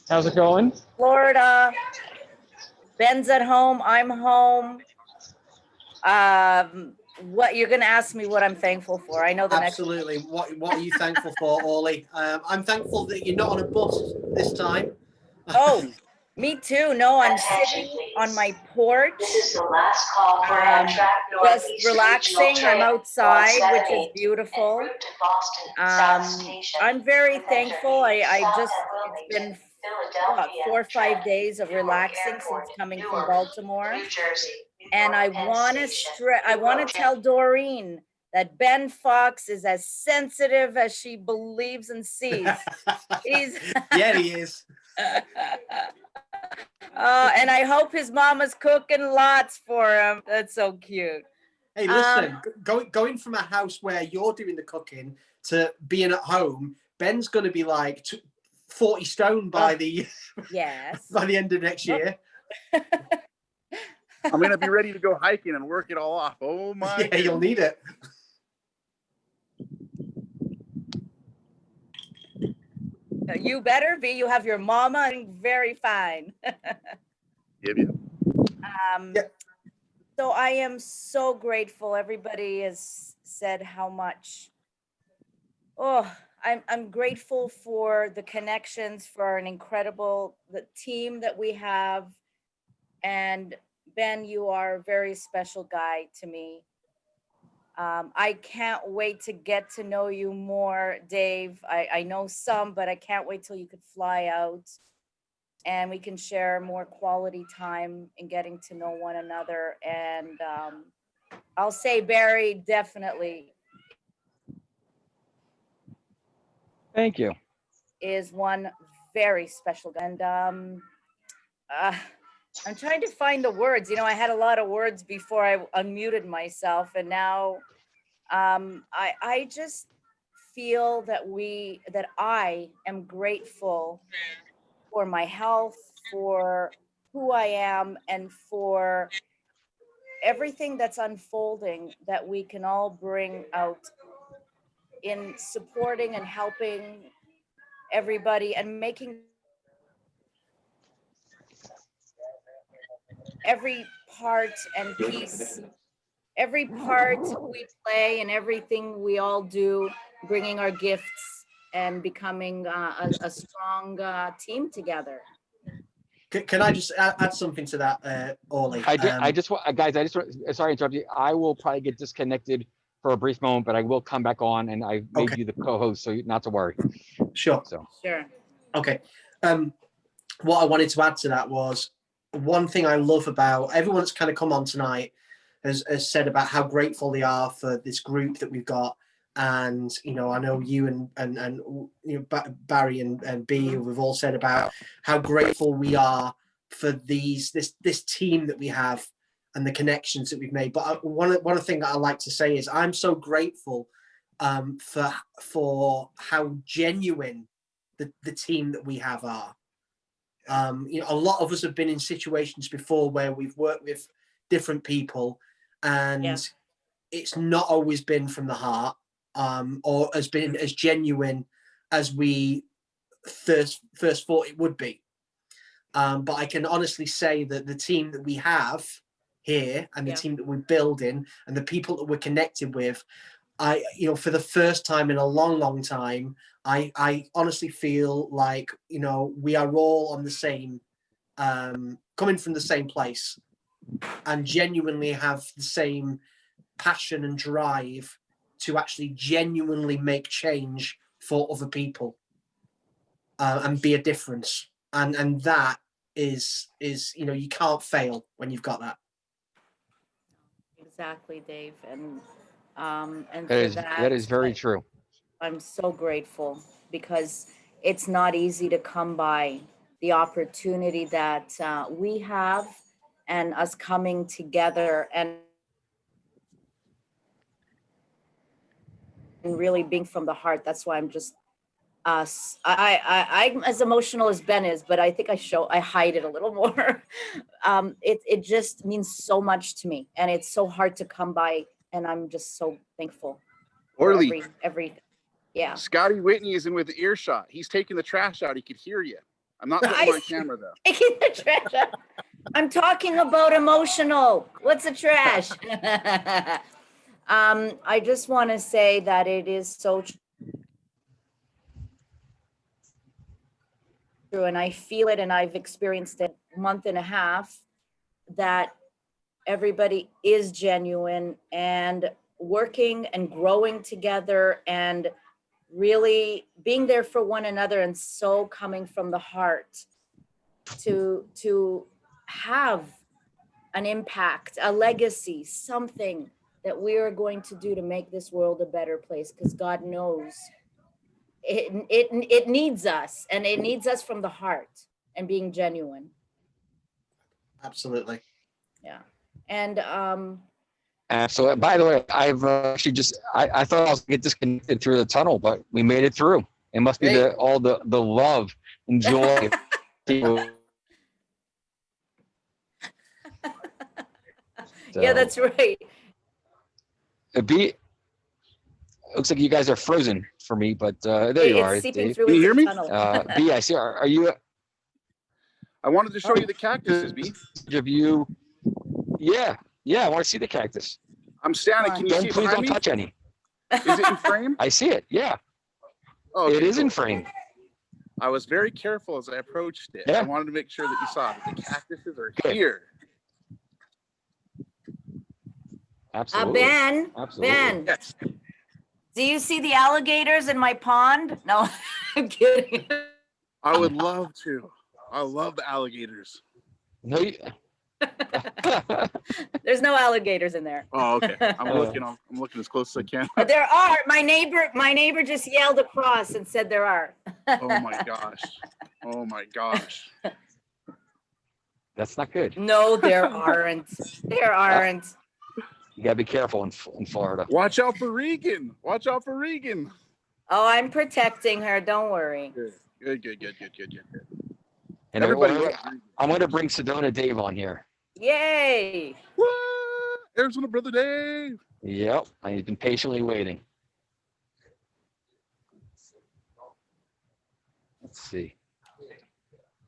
How's it going?
Florida. Ben's at home. I'm home. What you're gonna ask me what I'm thankful for? I know the next.
Absolutely. What are you thankful for, Oli? I'm thankful that you're not on a bus this time.
Oh, me too. No, I'm sitting on my porch.
This is the last call for Amtrak
Just
Northeastern
relaxing.
Regional
I'm
Train
outside, which is
178
beautiful.
en route to Boston South Station.
I'm very thankful. I
Stop
just
at
it's been
Wilmington, Philadelphia,
4 or 5
Trenton,
days of
Newark
relaxing
Airport,
since coming from
Newark,
Baltimore.
New Jersey,
And I
Penn
want to
Station,
I want to tell Doreen that Ben Fox is as sensitive as she believes and sees. He's
Yeah, he is.
and I hope his mama's cooking lots for him. That's so cute.
Hey, listen, going from a house where you're doing the cooking to being at home, Ben's going to be like 40 stone by the
Yes.
by the end of next year.
I'm going to be ready to go hiking and work it all off. Oh, my
Yeah, you'll need it.
You better be. You have your mama very fine.
Give you.
Yeah.
So I am so grateful. Everybody has said how much. Oh, I'm grateful for the connections, for an incredible the team that we have. And Ben, you are a very special guy to me. I can't wait to get to know you more, Dave. I know some, but I can't wait till you could fly out and we can share more quality time in getting to know one another. And I'll say Barry, definitely
Thank you.
is one very special guy. And I'm trying to find the words. You know, I had a lot of words before I unmuted myself, and now I just feel that I am grateful for my health, for who I am, and for everything that's unfolding that we can all bring out in supporting and helping everybody and making every part and piece, every part we play and everything we all do, bringing our gifts and becoming a strong team together.
Can I just add something to that, Orly?
I just want, guys, I just sorry to interrupt you. I will probably get disconnected for a brief moment, but I will come back on, and I made you the co-host, so not to worry.
Sure.
So
Sure.
Okay. What I wanted to add to that was one thing I love about everyone that's kind of come on tonight has said about how grateful they are for this group that we've got. And, you know, I know you and you know, Barry and B, we've all said about how grateful we are for this team that we have and the connections that we've made. But one thing that I like to say is I'm so grateful for how genuine the team that we have are. You know, a lot of us have been in situations before where we've worked with different people, and it's not always been from the heart, or has been as genuine as we first thought it would be. But I can honestly say that the team that we have here and the team that we're building and the people that we're connected with, you know, for the first time in a long time, I honestly feel like, you know, we are all on the same, coming from the same place, and genuinely have the same passion and drive to actually genuinely make change for other people, and be a difference. And that is, you know, you can't fail when you've got that.
Exactly, Dave. And
that is very true.
I'm so grateful, because it's not easy to come by the opportunity that we have, and us coming together and really being from the heart. That's why I'm just I'm as emotional as Ben is, but I think I hide it a little more. It just means so much to me, and it's so hard to come by, and I'm just so thankful.
Orly,
every yeah.
Scotty Whitney is in with the earshot. He's taking the trash out. He could hear you. I'm not putting my camera though.
Taking the trash out. I'm talking about emotional. What's the trash? I just want to say that it is so true, and I feel it, and I've experienced it a month and a half, that everybody is genuine and working and growing together and really being there for one another, and so coming from the heart to have an impact, a legacy, something that we are going to do to make this world a better place, because God knows it needs us, and it needs us from the heart and being genuine.
Absolutely.
Yeah. And
Absolutely. By the way, I've actually I thought I was gonna get disconnected through the tunnel, but we made it through. It must be all the love and joy.
Yeah, that's right.
Looks like you guys are frozen for me, but there you are.
Seeping
Dave.
through.
Can you hear me?
B, I see. Are you?
I wanted to show you the cactuses, B.
Of you? Yeah. I want to see the cactus.
I'm standing. Can you see it
Please
behind
don't
me?
touch any.
Is it in frame?
I see it. Yeah.
Oh, okay,
it is
cool.
in frame.
I was very careful as I approached it.
Yeah.
I wanted to make sure that you saw that the cactuses are here.
Absolutely.
Ben.
Absolutely.
Ben.
Yes.
Do you see the alligators in my pond? No, I'm kidding.
I would love to. I love the alligators.
No.
There's no alligators in there.
Oh, okay. I'm looking as close as I can.
But there are. My neighbor just yelled across and said there are.
Oh my gosh. Oh my gosh.
That's not good.
No, there aren't. There aren't.
You gotta be careful in Florida.
Watch out for Regan. Watch out for Regan.
Oh, I'm protecting her. Don't worry.
Good.
And
Everybody
I'm
loves Regan.
going to bring Sedona Dave on here.
Yay.
What? Arizona Brother Dave.
Yep. I've been patiently waiting. Let's see.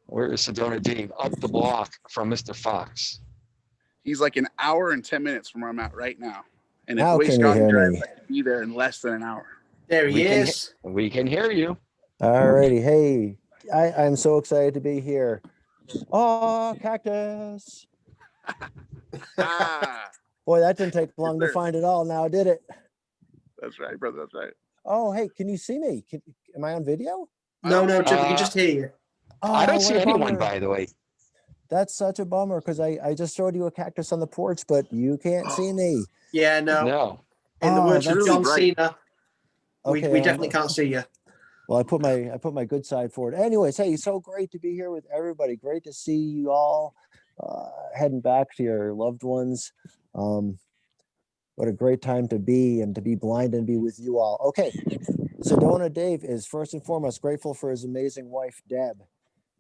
Where is Sedona Dave? Up the block from Mr. Fox.
He's like an hour and 10 minutes from where I'm at right now. And if
How
the way
can you
Scotty
hear
drives,
me?
I can be there in less than an hour.
There he is.
We can hear you.
All righty. Hey, I'm so excited to be here. Oh, cactus.
Ah,
Boy, that didn't take long to
sir.
find it all now, did it?
that's right, brother. That's right.
Oh, hey, can you see me? Am I on video?
No,
don't
Jim,
know.
we can just hear you.
Oh,
I don't
what
see
a
anyone,
bummer.
by the way.
That's such a bummer because I just showed you a cactus on the porch, but you can't see me.
Yeah, no.
No.
In the
Oh,
words of
that's-
Really
John
bright.
Cena, we
Okay,
definitely can't see you.
Well, I put my good side forward. Anyways, hey, so great to be here with everybody. Great to see you all heading back to your loved ones. What a great time to be blind and be with you all. Okay, Sedona Dave is first and foremost grateful for his amazing wife, Deb,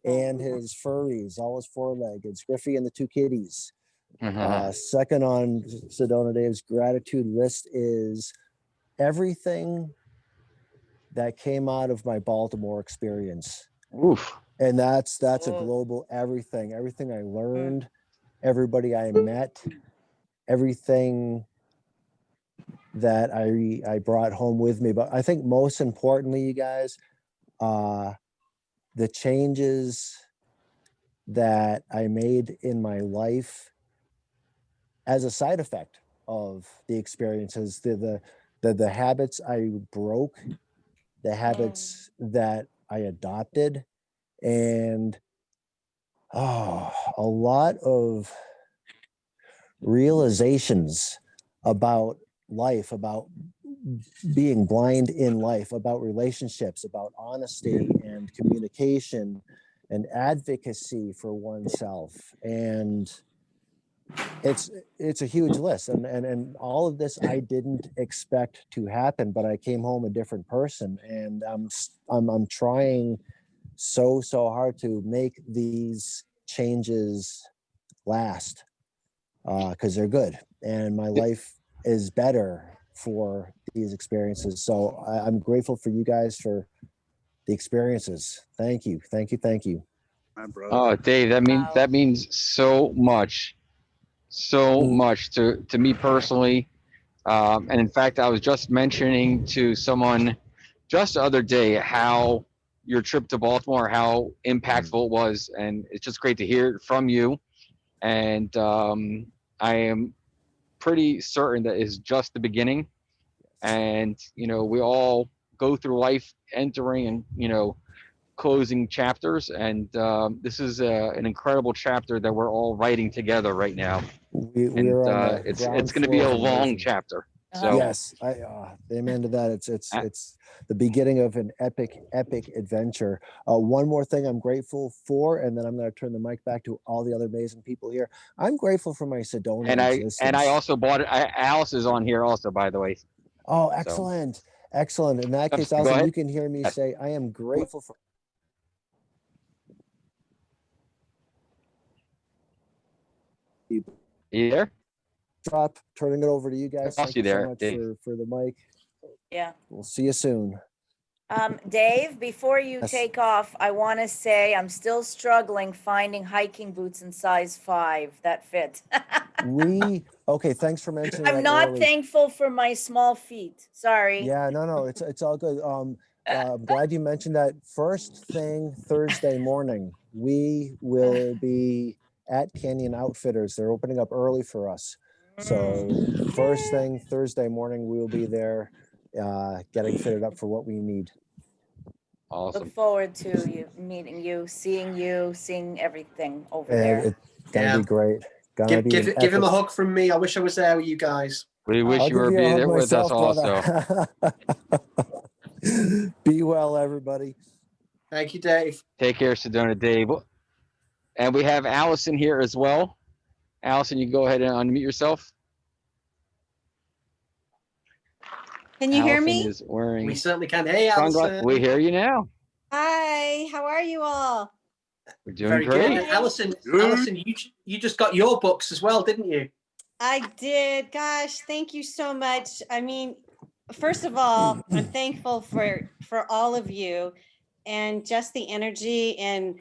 and his furries, all his four-leggeds, Griffey and the two kitties. Second on Sedona Dave's gratitude list is everything that came out of my Baltimore experience.
Oof.
And that's a
Oh.
global everything I learned, everybody I met, everything that I brought home with me. But I think most importantly, you guys, the changes that I made in my life as a side effect of the experiences, the habits I broke, the habits that I adopted, and a lot of realizations about life, about being blind in life, about relationships, about honesty and communication and advocacy for oneself. And it's a huge list, and all of this I didn't expect to happen, but I came home a different person, and I'm trying so hard to make these changes last because they're good, and my life is better for these experiences. So I'm grateful for you guys for the experiences. Thank you.
My brother.
Oh, Dave, that means so much to me personally. And in fact, I was just mentioning to someone just the other day how your trip to Baltimore, how impactful it was, and it's just great to hear it from you. And I am pretty certain that it's just the beginning. And we all go through life entering and closing chapters, and this is an incredible chapter that we're all writing together right now.
We're on the
It's
ground
going to be
floor
a
of
long
amazing.
chapter. So
Yes, amen to that. It's the beginning of an epic adventure. One more thing I'm grateful for, and then I'm going to turn the mic back to all the other amazing people here. I'm grateful for my Sedona existence.
and I also bought it. Alice is on here also, by the way.
Oh, excellent. In that case,
Go
Allison,
ahead.
you can hear me say I am grateful for.
You there?
Drop, turning it over to you guys.
I
Thank
see
you so
there,
much
Dave.
for the mic.
Yeah.
We'll see you soon.
Dave, before you
Yes.
take off, I want to say I'm still struggling finding hiking boots in size 5 that fit.
Okay, thanks for mentioning that
I'm not
early.
thankful for my small feet. Sorry.
Yeah, no, it's all good. I'm glad you mentioned that. First thing Thursday morning, we will be at Canyon Outfitters. They're opening up early for us. So first thing Thursday morning, we will be there getting fitted up for what we need.
Awesome.
Look forward to meeting you, seeing everything over there.
It's gonna be great.
Give him a hug from me. I wish I was there with you guys.
We wish you were be there with us also.
Be well, everybody.
Thank you, Dave.
Take care, Sedona Dave. And we have Allison here as well. Allison, you can go ahead and unmute yourself.
Can you hear
Allison
me?
is wearing
We certainly can. Hey, Allison.
We hear you now.
Hi, how are you all?
We're doing
Very
great.
good. And Allison, you just got your books as well, didn't you?
I did. Gosh, thank you so much. I mean, first of all, I'm thankful for all of you and just the energy and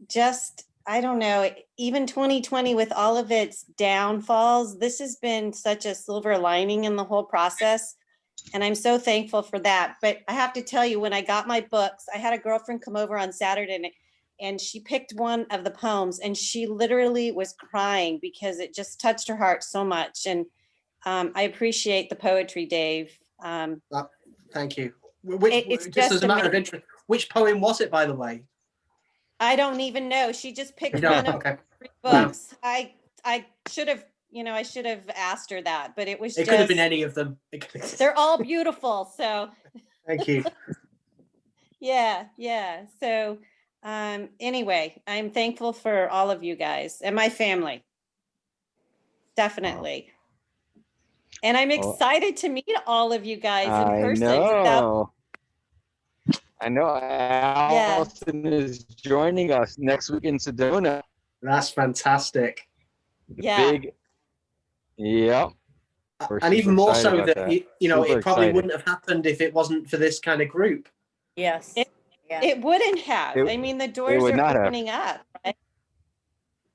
just, I don't know, even 2020 with all of its downfalls, this has been such a silver lining in the whole process. And I'm so thankful for that. But I have to tell you, when I got my books, I had a girlfriend come over on Saturday and she picked one of the poems and she literally was crying because it just touched her heart so much. And I appreciate the poetry, Dave.
Thank you.
It's
Just
just
as a matter of
amazing.
interest, which poem was it, by the way?
I don't even know. She just picked
No,
one of
okay.
3
Wow.
books. I should have, I should have asked her that, but it was
It
just,
could have been any of them.
they're all beautiful. So
Thank you.
yeah. So anyway, I'm thankful for all of you guys and my family. Definitely. And I'm excited to meet all of you guys in person.
I know Allison is joining us next week in Sedona.
That's fantastic.
Big, yep.
And even more so that, it
Super
probably
excited.
wouldn't have happened if it wasn't for this kind of group.
Yes.
It wouldn't have.
It-
I mean, the
it
doors
would
are
not have.
opening up, right?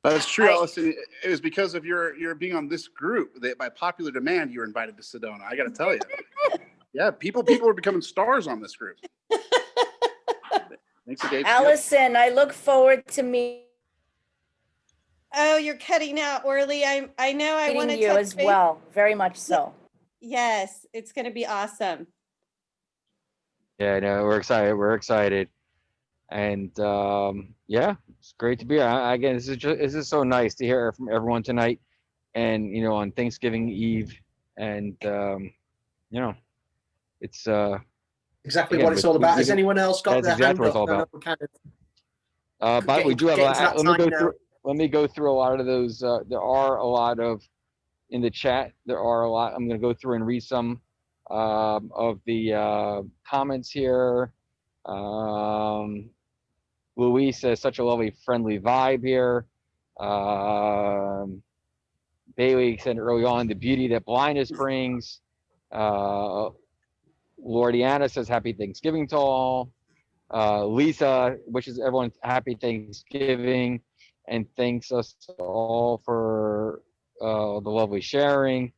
That's true, Allison. It was because of your being on this group that by popular demand you were invited to Sedona. I got to tell you. Yeah, people are becoming stars on this group. Thanks to Dave Steele.
Allison, I look forward to meeting
Oh, you're cutting out, Orly. I know I want to
you as well. Very much so.
Yes, it's going to be awesome.
Yeah, no, we're excited. And yeah, it's great to be here. Again, this is so nice to hear from everyone tonight, and on Thanksgiving Eve, and it's
Exactly
again,
what it's all about. Has
even-
anyone else got
that's
their
exactly
hand
what it's
up?
all
I know
about.
we're kind of
By the way, we do have
getting to that
let me
time
go
now.
through. Let me go through a lot of those. There are a lot of in the chat. There are a lot. I'm going to go through and read some of the comments here. Louise says such a lovely, friendly vibe here. Bailey said early on the beauty that blindness brings. Lordiana says happy Thanksgiving to all. Lisa wishes everyone happy Thanksgiving and thanks us all for the lovely sharing.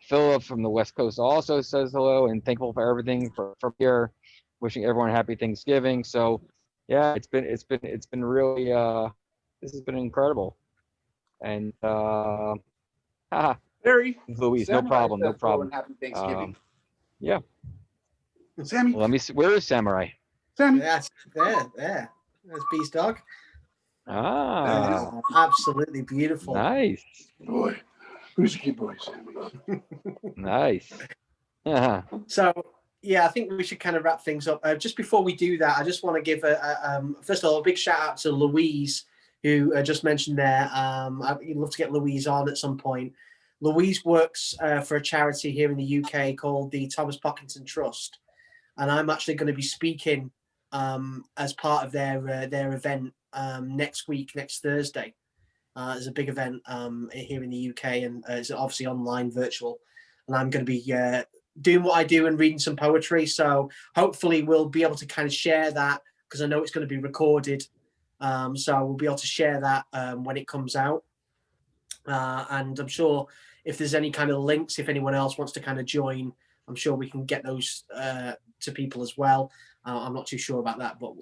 Philip from the West Coast also says hello and thankful for everything from here. Wishing everyone happy Thanksgiving. So yeah, it's been really this has been incredible. And
Barry,
Louise, no
Samurai
problem, no
says hello
problem.
and happy Thanksgiving.
Yeah.
Sammy.
Let me see. Where is Samurai?
Sammy.
Yes, there. There's Beast Dog.
Ah,
Absolutely beautiful.
nice,
Boy, who's a good boy, Sammy?
nice. Yeah.
So yeah, I think we should kind of wrap things up. Just before we do that, I just want to give first of all a big shout out to Louise, who just mentioned there. I'd love to get Louise on at some point. Louise works for a charity here in the UK called the Thomas Pocklington Trust, and I'm actually going to be speaking as part of their event next Thursday. There's a big event here in the UK, and it's obviously online, virtual, and I'm going to be doing what I do and reading some poetry. So hopefully we'll be able to kind of share that, because I know it's going to be recorded. So we'll be able to share that when it comes out. And I'm sure if there's any kind of links, if anyone else wants to kind of join, I'm sure we can get those to people as well. I'm not too sure about that, but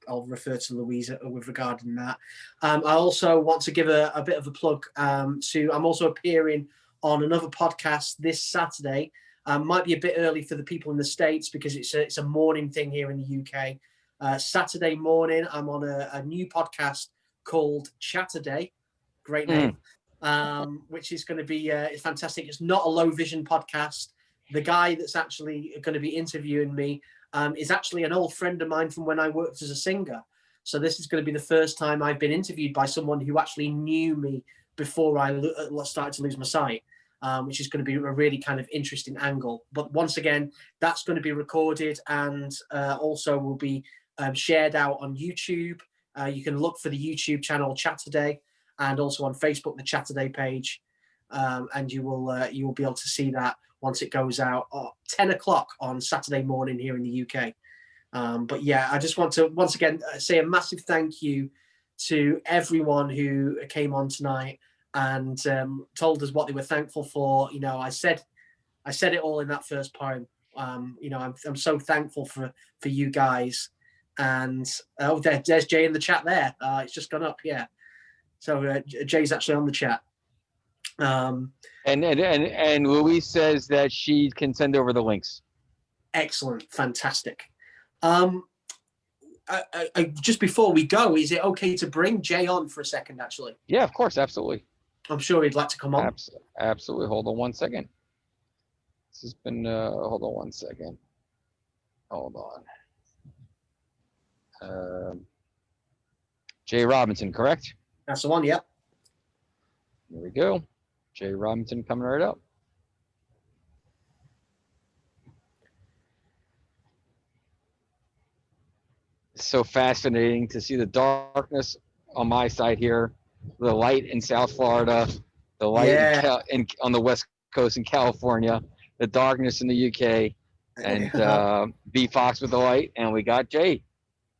I'll refer to Louise with regarding that. I also want to give a bit of a plug to, I'm also appearing on another podcast this Saturday. Might be a bit early for the people in the States because it's a morning thing here in the UK. Saturday morning, I'm on a new podcast called Chatterday. Great name. Which is going to be it's fantastic. It's not a low vision podcast. The guy that's actually going to be interviewing me is actually an old friend of mine from when I worked as a singer. So this is going to be the first time I've been interviewed by someone who actually knew me before I started to lose my sight, which is going to be a really kind of interesting angle. But once again, that's going to be recorded and also will be shared out on YouTube. You can look for the YouTube channel Chatterday, and also on Facebook, the Chatterday page, and you will be able to see that once it goes out at 10 o'clock on Saturday morning here in the UK. But yeah, I just want to once again say a massive thank you to everyone who came on tonight and told us what they were thankful for. I said it all in that first poem. You know, I'm so thankful for you guys. And there's Jay in the chat there. It's just gone up, yeah. So Jay's actually on the chat.
And Louise says that she can send over the links.
Excellent, fantastic. Just before we go, is it okay to bring Jay on for a second? Actually,
yeah, of course, absolutely.
I'm sure he'd like to come on.
Absolutely. Hold on one second. This has been. Hold on one second. Hold on. Jay Robinson, correct?
That's the one. Yep.
Here we go. Jay Robinson coming right up. It's so fascinating to see the darkness on my side here, the light in South Florida, the light on the West Coast in California, the darkness in the UK, and B Fox with the light, and we got Jay.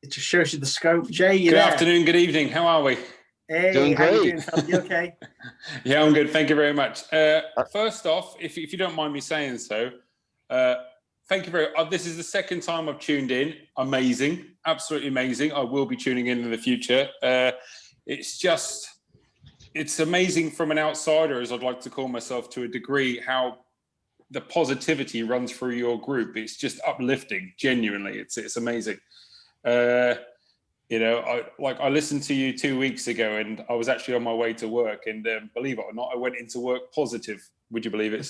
It just shows you the scope. Jay, you
Good
there?
afternoon, good evening. How are we?
Hey,
Doing
how
great.
you doing, fella? You okay?
Yeah, I'm good. Thank you very much. First off, if you don't mind me saying so, thank you very much. This is the second time I've tuned in. Amazing. Absolutely amazing. I will be tuning in the future. It's amazing from an outsider, as I'd like to call myself to a degree, how the positivity runs through your group. It's just uplifting, genuinely. It's amazing. You know, I listened to you 2 weeks ago, and I was actually on my way to work, and believe it or not, I went into work positive. Would you believe it?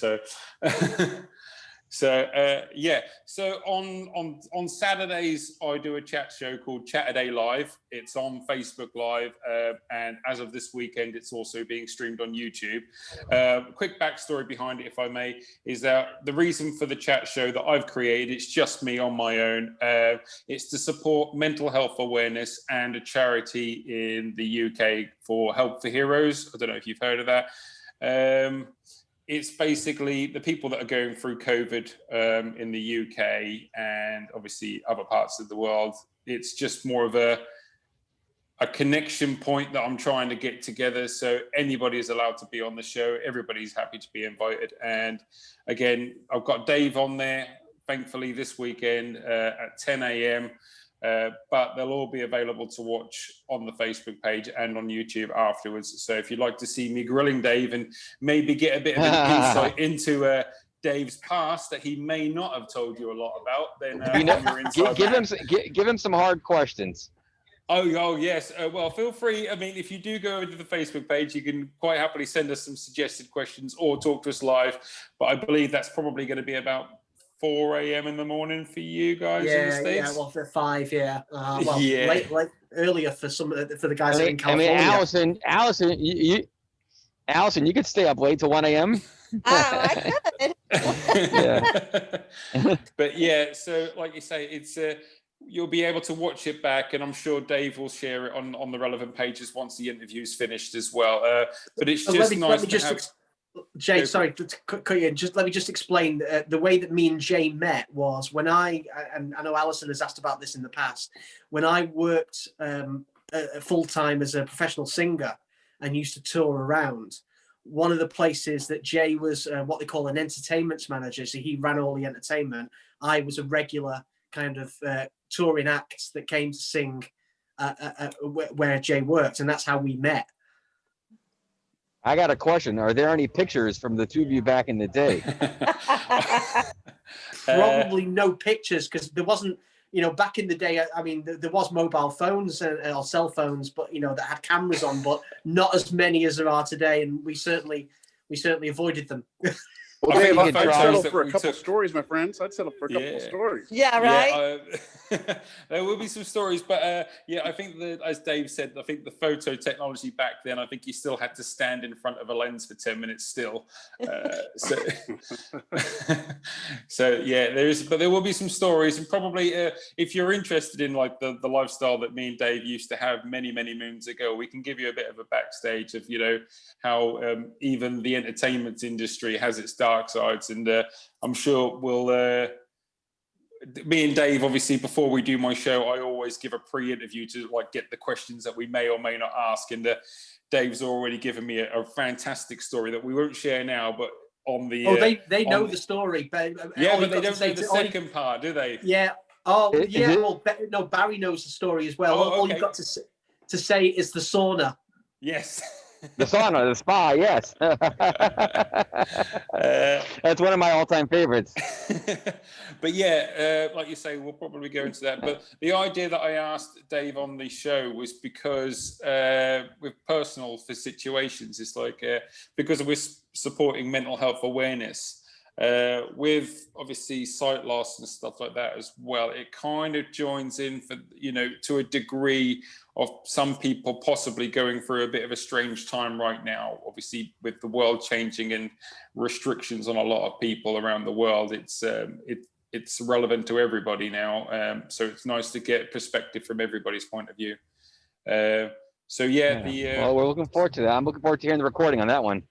So, yeah. So on Saturdays, I do a chat show called Chat-A-Day Live. It's on Facebook Live, and as of this weekend, it's also being streamed on YouTube. Quick backstory behind it, if I may, is that the reason for the chat show that I've created, it's just me on my own. It's to support mental health awareness and a charity in the UK for Help for Heroes. I don't know if you've heard of that. It's basically the people that are going through COVID in the UK and obviously other parts of the world. It's just more of a connection point that I'm trying to get together. So anybody is allowed to be on the show. Everybody's happy to be invited. And again, I've got Dave on there, thankfully, this weekend at 10 a.m. But they'll all be available to watch on the Facebook page and on YouTube afterwards. So if you'd like to see me grilling Dave and maybe get a bit of an insight into Dave's past that he may not have told you a lot about, then
give him some hard questions.
Oh yes. Well, feel free. I mean, if you do go over to the Facebook page, you can quite happily send us some suggested questions or talk to us live. But I believe that's probably going to be about 4 a.m. in the morning for you guys in the States.
Yeah, well, for 5, yeah. Well,
Yeah.
late earlier for the guys that are in California.
Allison, you could stay up late till 1 a.m.
I could.
Yeah.
But yeah, so like you say, it's you'll be able to watch it back, and I'm sure Dave will share it on the relevant pages once the interview's finished as well. But it's just nice to have.
Jay, sorry to cut you in. Let me just explain the way that me and Jay met was when and I know Alison has asked about this in the past. When I worked full time as a professional singer and used to tour around, one of the places that Jay was what they call an entertainment manager, so he ran all the entertainment. I was a regular kind of touring act that came to sing where Jay worked, and that's how we met.
I got a question. Are there any pictures from the two of you back in the day?
Probably no pictures, because there wasn't, back in the day, I mean, there was mobile phones or cell phones, but, that had cameras on, but not as many as there are today. And we certainly avoided them.
Well, Dave, I'd settle for a couple stories, my friends. I'd settle for a couple of stories.
Yeah, right.
Yeah, there will be some stories, but yeah, I think that, as Dave said, I think the photo technology back then, I think you still had to stand in front of a lens for 10 minutes still. So yeah, but there will be some stories, and probably if you're interested in like the lifestyle that me and Dave used to have many moons ago, we can give you a bit of a backstage of how even the entertainment industry has its dark sides, and I'm sure we'll. Me and Dave, obviously, before we do my show, I always give a pre-interview to get the questions that we may or may not ask. And Dave's already given me a fantastic story that we won't share now, but on the.
Oh, they know
on
the story, but
yeah,
all
but
you've
they
got to
don't
say
know the
to- all you-
second part, do they?
Yeah. Oh,
Is
yeah.
it?
Well, no, Barry knows the story as well.
Oh,
All you've
okay.
got to say is the sauna.
Yes.
The sauna, the spa, yes. That's one of my all-time favorites.
But yeah, like you say, we'll probably go into that. But the idea that I asked Dave on the show was because with personal for situations, it's like because we're supporting mental health awareness. With obviously sight loss and stuff like that as well, it kind of joins in for, you know, to a degree of some people possibly going through a bit of a strange time right now. Obviously, with the world changing and restrictions on a lot of people around the world, it's relevant to everybody now. So it's nice to get perspective from everybody's point of view. So yeah,
well, we're looking forward to that. I'm looking forward to hearing the recording on that one.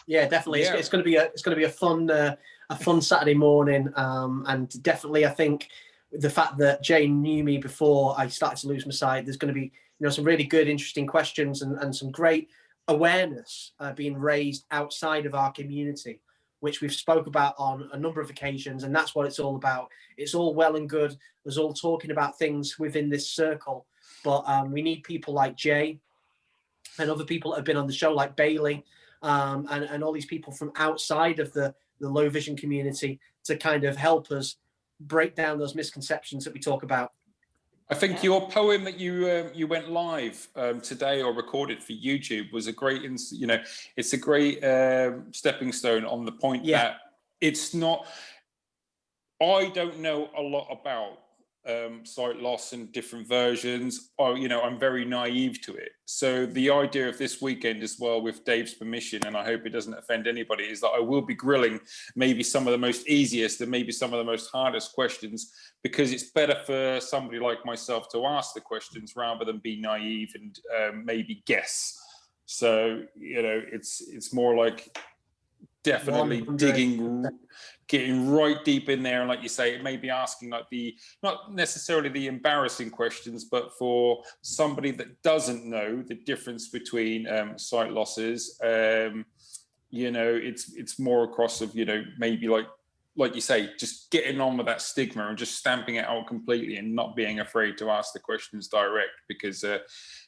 Yeah, definitely.
Yeah.
It's going to be a fun Saturday morning, and definitely I think the fact that Jane knew me before I started to lose my sight, there's going to be some really good, interesting questions and some great awareness being raised outside of our community, which we've spoke about on a number of occasions, and that's what it's all about. It's all well and good. There's all talking about things within this circle, but we need people like Jay and other people that have been on the show, like Bailey. And all these people from outside of the low vision community to kind of help us break down those misconceptions that we talk about.
I think your poem that you went live today or recorded for YouTube was a great, it's a great stepping stone on the point that it's not. I don't know a lot about sight loss and different versions. I'm very naive to it. So the idea of this weekend as well, with Dave's permission, and I hope it doesn't offend anybody, is that I will be grilling maybe some of the most easiest and maybe some of the most hardest questions, because it's better for somebody like myself to ask the questions rather than be naive and maybe guess. So, it's more like definitely
100%.
getting right deep in there, and like you say, it may be asking like not necessarily the embarrassing questions, but for somebody that doesn't know the difference between sight losses, it's more across of maybe like you say, just getting on with that stigma and just stamping it out completely and not being afraid to ask the questions direct, because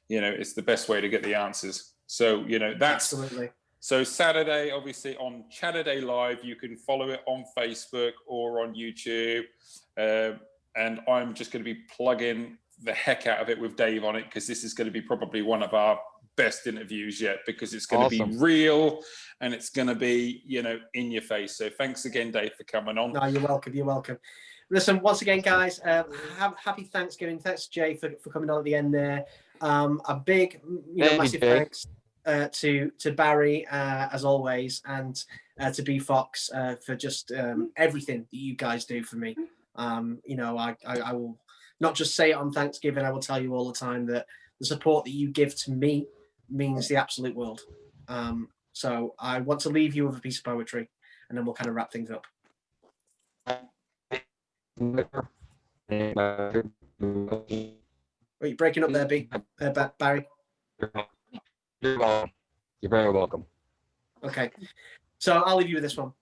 it's the best way to get the answers. So that's
absolutely.
So Saturday, obviously on Chatterday Live, you can follow it on Facebook or on YouTube. And I'm just going to be plugging the heck out of it with Dave on it, because this is going to be probably one of our best interviews yet, because it's going to be real and it's going to be, in your face. So thanks again, Dave, for coming on.
No, you're welcome. You're welcome. Listen, once again, guys, happy Thanksgiving. Thanks, Jay, for coming on at the end there. A big, massive thanks to Barry, as always, and to B Fox for just everything that you guys do for me. I will not just say it on Thanksgiving, I will tell you all the time that the support that you give to me means the absolute world. So I want to leave you with a piece of poetry, and then we'll kind of wrap things up. Wait, you're breaking up there, Barry.
You're very welcome.
Okay, so I'll leave you with this one.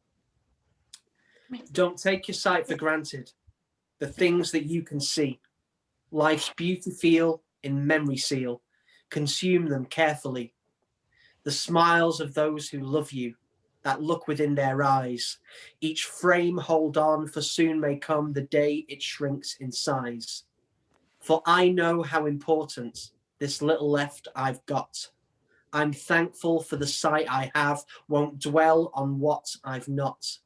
Don't take your sight for granted. The things that you can see, life's beauty feel in memory seal. Consume them carefully. The smiles of those who love you, that look within their eyes. Each frame hold on, for soon may come the day it shrinks in size. For I know how important this little left I've got. I'm thankful for the sight I have, won't dwell on what I've not.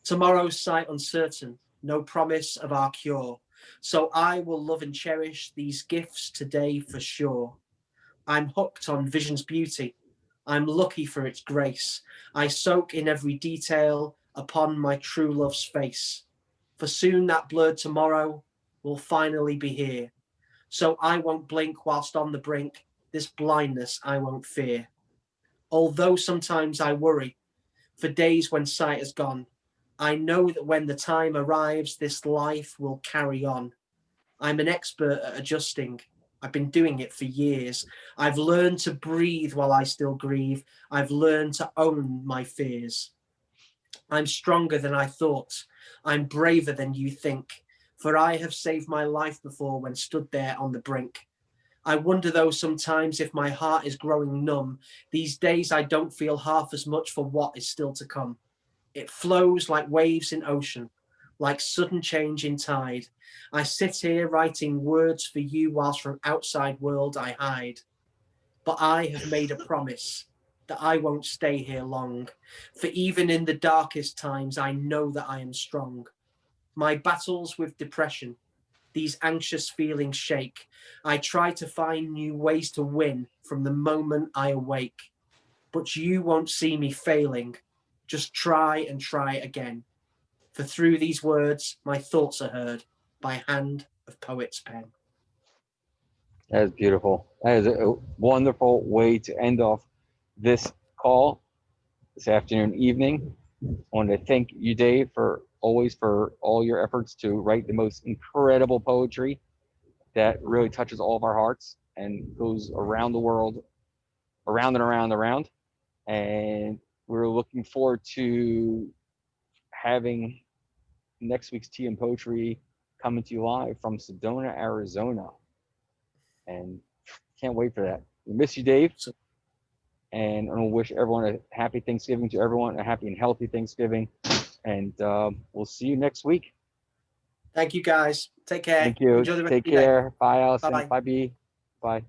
Tomorrow's sight uncertain, no promise of our cure. So I will love and cherish these gifts today for sure. I'm hooked on vision's beauty. I'm lucky for its grace. I soak in every detail upon my true love's face. For soon that blurred tomorrow will finally be here. So I won't blink whilst on the brink. This blindness I won't fear. Although sometimes I worry, for days when sight is gone, I know that when the time arrives, this life will carry on. I'm an expert at adjusting. I've been doing it for years. I've learned to breathe while I still grieve. I've learned to own my fears. I'm stronger than I thought. I'm braver than you think. For I have saved my life before when stood there on the brink. I wonder though sometimes if my heart is growing numb. These days I don't feel half as much for what is still to come. It flows like waves in ocean, like sudden change in tide. I sit here writing words for you whilst from outside world I hide. But I have made a promise that I won't stay here long. For even in the darkest times, I know that I am strong. My battles with depression, these anxious feelings shake. I try to find new ways to win from the moment I awake. But you won't see me failing. Just try and try again. For through these words, my thoughts are heard by hand of poet's pen.
That is beautiful. That is a wonderful way to end off this call this afternoon, evening. I want to thank you, Dave, for all your efforts to write the most incredible poetry that really touches all of our hearts and goes around the world, around and around and around. And we're looking forward to having next week's Tea and Poetry coming to you live from Sedona, Arizona. And can't wait for that. We miss you, Dave. And I want to wish everyone a happy Thanksgiving, to everyone a happy and healthy Thanksgiving. And we'll see you next week.
Thank you, guys. Take care.
Thank you.
Enjoy the rest
Take
of your day.
care. Bye, Allison.
Bye-bye.
Bye, B. Bye.